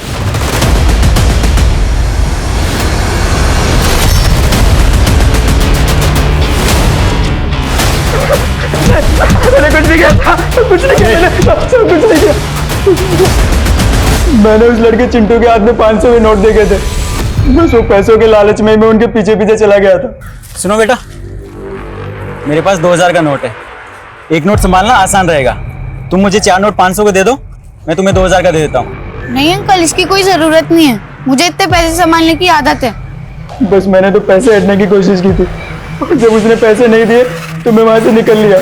Speaker 8: कुछ नहीं किया मैंने, सर कुछ नहीं किया। मैंने उस लड़के चिंटू के हाथ में 500 के नोट देखे थे, बस वो पैसों के लालच में मैं उनके पीछे पीछे चला गया था।
Speaker 13: सुनो बेटा, मेरे पास 2000 का नोट है, एक नोट संभालना आसान रहेगा। तुम मुझे 4 नोट 500 के दे दो, मैं तुम्हें 2000 का दे देता हूँ।
Speaker 18: नहीं अंकल, इसकी कोई जरूरत नहीं है, मुझे इतने पैसे संभालने की आदत है।
Speaker 8: बस मैंने तो पैसे हटने की कोशिश की थी, और जब उसने पैसे नहीं दिए तो मैं वहां से निकल लिया।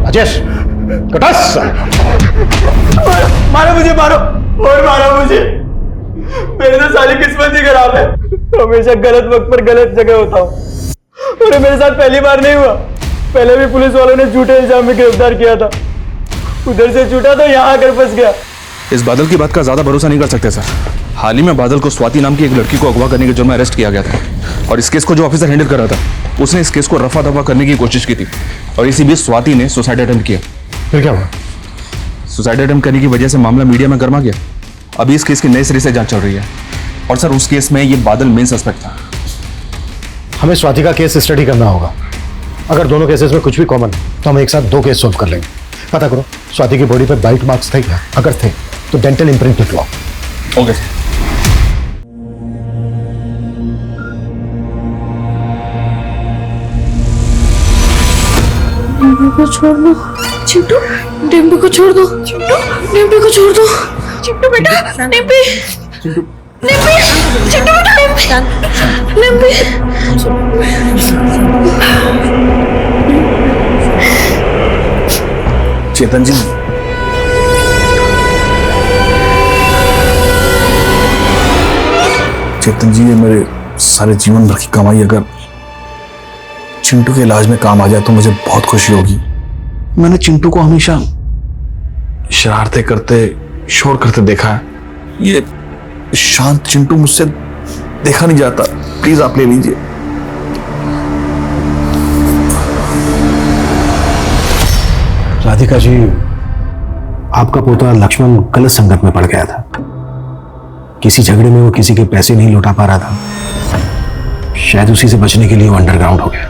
Speaker 7: राजेश, कटस!
Speaker 8: मारो मुझे, मारो और मारो मुझे। मेरी तो सारी किस्मत ही खराब है, हमेशा गलत वक्त पर गलत जगह होता हूँ। और मेरे साथ पहली बार नहीं हुआ, पहले भी पुलिस वालों ने झूठे इल्जाम में गिरफ्तार किया था, उधर से छूटा तो यहाँ आकर फंस गया।
Speaker 22: इस बादल की बात का ज्यादा भरोसा नहीं कर सकते सर। हाल ही में बादल को स्वाति नाम की एक लड़की को अगवा करने के जुर्म में अरेस्ट किया गया था, और इस केस को जो ऑफिसर हैंडल कर रहा था उसने इस केस को रफा दफा करने की कोशिश की थी, और इसी बीच स्वाति ने सुसाइड अटेम्प्ट किया।
Speaker 7: फिर क्या हुआ?
Speaker 22: सुसाइड अटेम्प्ट करने की वजह से मामला मीडिया में गर्मा गया। अभी इस केस की नए सिरे से जांच चल रही है, और सर उस केस में ये बादल मेन सस्पेक्ट था।
Speaker 7: हमें स्वाति का केस स्टडी करना होगा। अगर दोनों केसेस में कुछ भी कॉमन है तो हम एक साथ 2 केस सॉल्व कर लेंगे। पता करो स्वाति की बॉडी पे बाइट मार्क्स थे क्या? अगर थे तो डेंटल इम्प्रिंट लिखवाओ।
Speaker 22: Okay sir.
Speaker 18: डिम्पी को छोड़ दो चिंटू, डिम्पी को छोड़ दो चिंटू, डिम्पी को छोड़ दो चिंटू बेटा, डिम्पी डिम्पी चिंटू बेटा, डिम्पी
Speaker 17: चेतन जी, चेतन जी, ये मेरे सारे जीवन भर की कमाई अगर चिंटू के इलाज में काम आ जाए तो मुझे बहुत खुशी होगी। मैंने चिंटू को हमेशा शरारतें करते, शोर करते देखा है। ये शांत चिंटू मुझसे देखा नहीं जाता। प्लीज आप ले लीजिए।
Speaker 7: राधिका जी, आपका पोता लक्ष्मण गलत संगत में पड़ गया था। किसी झगड़े में वो किसी के पैसे नहीं लौटा पा रहा था, शायद उसी से बचने के लिए वो अंडरग्राउंड हो गया।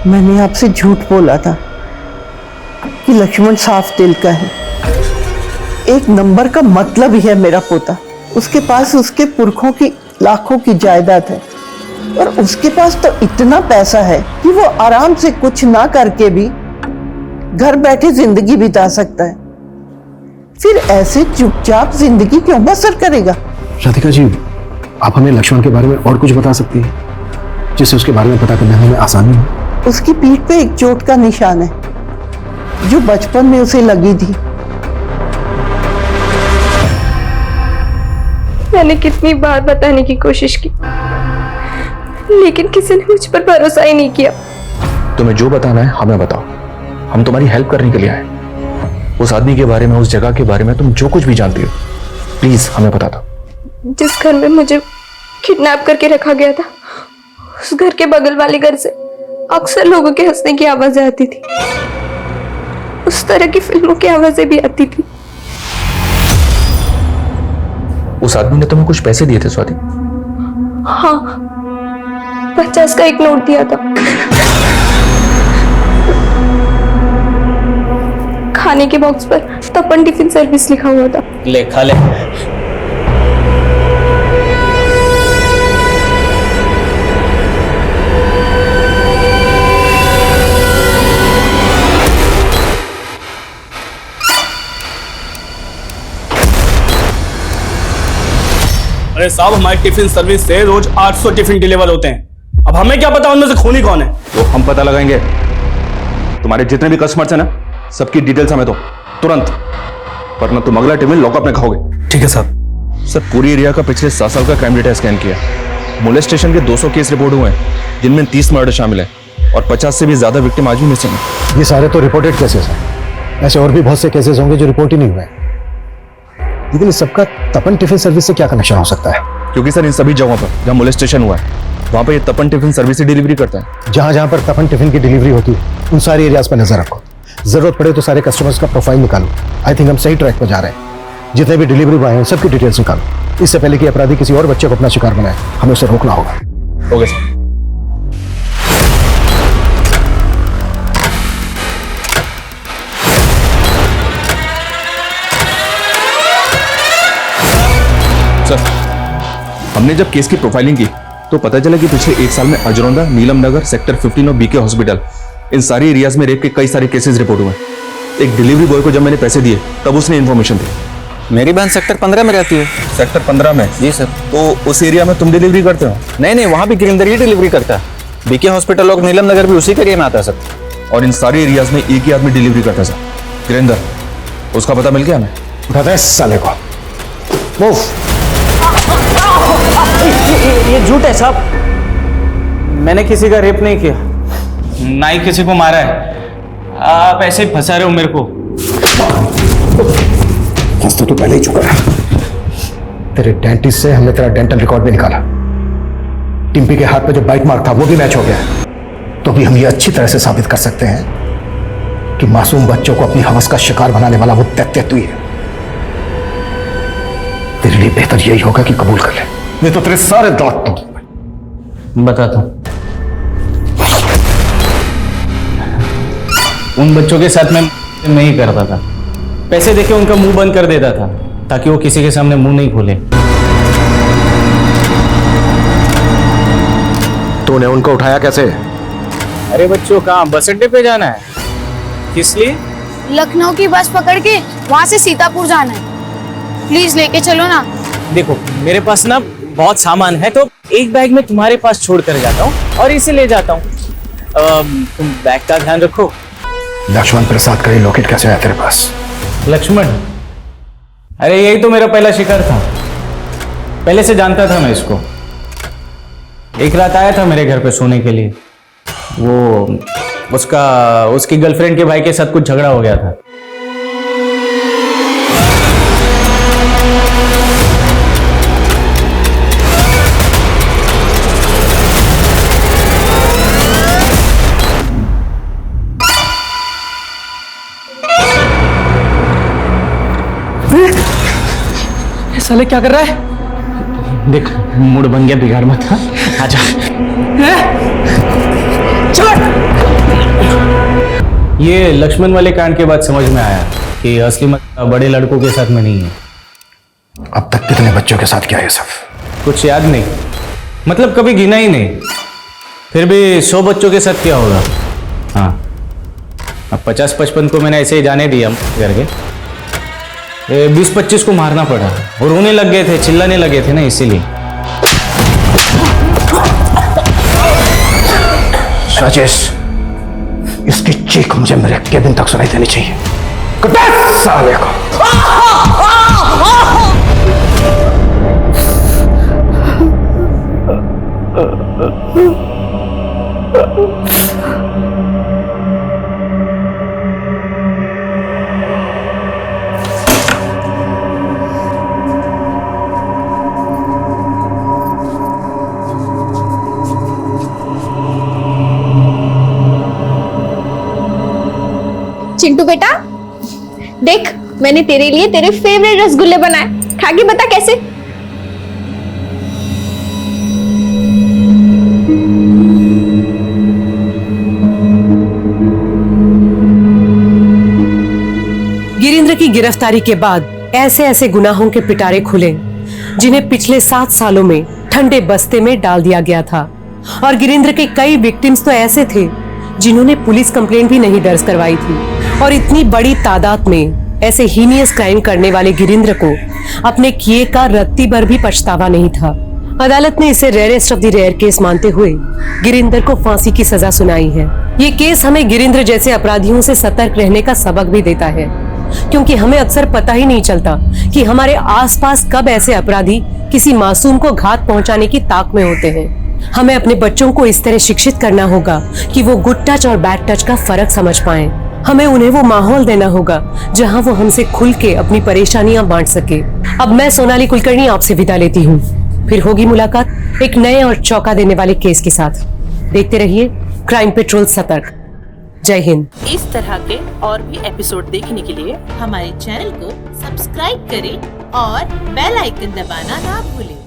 Speaker 21: मैंने आपसे झूठ बोला था कि लक्ष्मण साफ दिल का है, एक नंबर का मतलब ही है मेरा पोता। उसके पास उसके पुरखों की लाखों की जायदाद है, और उसके पास तो इतना पैसा है कि वो आराम से कुछ ना करके भी घर बैठे जिंदगी बिता सकता है। फिर ऐसे चुपचाप जिंदगी क्यों बसर करेगा?
Speaker 7: राधिका जी, आप हमें लक्ष्मण के बारे में और कुछ बता सकती हैं जिससे उसके बारे में पता करने में आसानी हो?
Speaker 21: उसकी पीठ पे एक चोट का निशान है जो बचपन में उसे लगी थी।
Speaker 12: मैंने कितनी बार बताने की कोशिश की, लेकिन किसी ने मुझ पर भरोसा ही नहीं किया।
Speaker 22: तुम्हें जो बताना है हमें बताओ, हम तुम्हारी हेल्प करने के लिए आए। उस आदमी के बारे में, उस जगह के बारे में तुम जो कुछ भी जानती हो, प्लीज हमें बता दो।
Speaker 12: जिस घर में मुझे किडनैप करके रखा गया था, उस घर के बगल वाले घर से अक्सर लोगों के हंसने की आवाजें आती थी। उस तरह की फिल्मों की आवाजें भी आती थी।
Speaker 22: उस आदमी ने तुम्हें कुछ पैसे दिए थे स्वाति?
Speaker 12: हाँ, 50 का एक नोट दिया था। खाने के बॉक्स पर तपन टिफिन सर्विस लिखा हुआ था।
Speaker 13: ले खा ले।
Speaker 20: अरे साहब, हमारी टिफिन सर्विस से रोज 800 टिफिन डिलीवर होते हैं। अब हमें क्या पता उनमें से खूनी कौन है?
Speaker 22: तो हम पता लगाएंगे। तुम्हारे जितने भी कस्टमर्स हैं ना, सबकी डिटेल्स हमें दो तुरंत, वरना तुम अगला टिफिन लॉकअप में खाओगे।
Speaker 13: ठीक है साहब।
Speaker 22: सर, पूरी एरिया का पिछले 7 साल का क्राइम डेटा स्कैन किया। मोलेस्टेशन के 200 केस रिपोर्ट हुए हैं, जिनमें 30 मर्डर शामिल है, और 50 से भी ज्यादा विक्टिम आज भी मिसिंग है।
Speaker 7: ये सारे तो रिपोर्टेड केसेस हैं, ऐसे और भी बहुत से केसेस होंगे जो रिपोर्ट ही नहीं हुए। लेकिन इस सबका तपन टिफिन सर्विस से क्या कनेक्शन हो सकता है?
Speaker 22: क्योंकि सर इन सभी जगहों पर जहां मोलेस्टेशन हुआ है, वहां पर ये तपन टिफिन सर्विस ही डिलीवरी करता है।
Speaker 7: जहां जहां पर तपन टिफिन की डिलीवरी होती है, उन सारे एरियाज पर नजर रखो। जरूरत पड़े तो सारे कस्टमर्स का प्रोफाइल निकालो। आई थिंक हम सही ट्रैक पर जा रहे हैं। जितने भी डिलीवरी बॉय हैं, सबकी डिटेल्स निकालो। इससे पहले कि अपराधी किसी और बच्चे को अपना शिकार बनाए, हमें उसे रोकना होगा।
Speaker 22: Okay sir. सर, हमने जब केस की प्रोफाइलिंग की तो पता चला कि पिछले 1 साल में अजरौंदा, नीलम नगर, सेक्टर 15 और बीके हॉस्पिटल, इन सारी एरियाज में रेप के कई सारे केसेस रिपोर्ट हुए। एक डिलीवरी बॉय को जब मैंने पैसे दिए तब उसने इन्फॉर्मेशन दी।
Speaker 8: मेरी बहन सेक्टर 15 में रहती है।
Speaker 22: सेक्टर 15 में?
Speaker 8: जी सर।
Speaker 22: तो उस एरिया में तुम डिलीवरी करते हो?
Speaker 8: नहीं, वहाँ भी गिरिंदर ही डिलीवरी करता है। बीके हॉस्पिटल और नीलम नगर भी उसी के एरिया में आता है सर।
Speaker 22: और इन सारे एरियाज में एक ही आदमी डिलीवरी करता है सर, गिरिंदर। उसका पता मिल गया हमें?
Speaker 7: उठाता है साले को। मूव।
Speaker 8: ये झूठ है साहब, मैंने किसी का रेप नहीं किया, ना ही किसी को मारा है। आप ऐसे ही फंसा रहे हो मेरे को।
Speaker 7: फंस तो तू पहले ही चुका है। तेरे डेंटिस्ट से हमने तेरा डेंटल रिकॉर्ड भी निकाला। टिम्पी के हाथ पे जो बाइट मार्क था वो भी मैच हो गया। तो भी हम ये अच्छी तरह से साबित कर सकते हैं कि मासूम बच्चों को अपनी हवस का शिकार बनाने वाला वो दैत्य तू ही है। तेरे लिए बेहतर यही होगा कि कबूल कर ले, नहीं तो तेरे सारे दांत तोड़।
Speaker 8: बताता हूं। उन बच्चों के साथ मैं नहीं करता था। पैसे देके उनका मुंह बंद कर देता था ताकि वो किसी के सामने मुंह नहीं खोले।
Speaker 7: तूने उनको उठाया कैसे?
Speaker 8: अरे बच्चों, कहाँ बस अड्डे पे जाना है? किस लिए?
Speaker 18: लखनऊ की बस पकड़ के वहाँ से सीतापुर जाना है। प्लीज लेके चलो ना।
Speaker 8: देखो, मेरे पास ना बहुत सामान है, तो एक बैग में तुम्हारे पास छोड़ कर जाता हूँ और इसे ले जाता हूँ। तुम बैग का ध्यान रखो।
Speaker 7: लक्ष्मण प्रसाद का ये लॉकेट कैसे आया तेरे पास?
Speaker 8: लक्ष्मण? अरे यही तो मेरा पहला शिकार था। पहले से जानता था मैं इसको। एक रात आया था मेरे घर पे सोने के लिए। वो उसकी गर्लफ्रेंड के भाई के साथ कुछ झगड़ा हो गया था।
Speaker 11: साले क्या कर रहा है?
Speaker 8: देख, मूड बन गया, बिगाड़ मत। आजा। ये लक्ष्मण वाले कांड के बाद समझ में आया कि असली मत बड़े लड़कों के साथ में नहीं है।
Speaker 7: अब तक कितने बच्चों के साथ किया ये सब?
Speaker 8: कुछ याद नहीं, मतलब कभी गिना ही नहीं। फिर भी 100 बच्चों के साथ किया होगा। हाँ, अब 50-55 को मैंने ऐसे ही जाने दिया करके। 20-25 को मारना पड़ा और रोने लग गए थे, चिल्लाने लगे थे ना, इसीलिए।
Speaker 7: राजेश, इसकी चीख मुझे मेरे केबिन तक सुनाई देनी चाहिए। साले को।
Speaker 12: चिंटू बेटा, देख मैंने तेरे लिए तेरे फेवरेट रसगुल्ले बनाए, खा के बता कैसे।
Speaker 1: गिरिंद्र की गिरफ्तारी के बाद ऐसे ऐसे गुनाहों के पिटारे खुले जिन्हें पिछले 7 सालों में ठंडे बस्ते में डाल दिया गया था। और गिरिंद्र के कई विक्टिम्स तो ऐसे थे जिन्होंने पुलिस कंप्लेंट भी नहीं दर्ज करवाई थी। और इतनी बड़ी तादाद में ऐसे हीनियस क्राइम करने वाले गिरिंद्र को अपने किए का रत्ती भर भी पछतावा नहीं था। अदालत ने इसे rarest of the rare case मानते हुए गिरिंद्र को फांसी की सजा सुनाई है। ये केस हमें गिरिंद्र जैसे अपराधियों से सतर्क रहने का सबक भी देता है, क्योंकि हमें अक्सर पता ही नहीं चलता कि हमारे आसपास कब ऐसे अपराधी किसी मासूम को घात पहुंचाने की ताक में होते हैं। हमें अपने बच्चों को इस तरह शिक्षित करना होगा कि वो गुड टच और बैड टच का फर्क समझ पाएं। हमें उन्हें वो माहौल देना होगा जहां वो हमसे खुल के अपनी परेशानियां बांट सके। अब मैं सोनाली कुलकर्णी आपसे विदा लेती हूँ। फिर होगी मुलाकात एक नए और चौंका देने वाले केस के साथ। देखते रहिए क्राइम पेट्रोल सतर्क। जय हिंद।
Speaker 5: इस तरह के और भी एपिसोड देखने के लिए हमारे चैनल को सब्सक्राइब करें और बेल आइकन दबाना ना भूलें।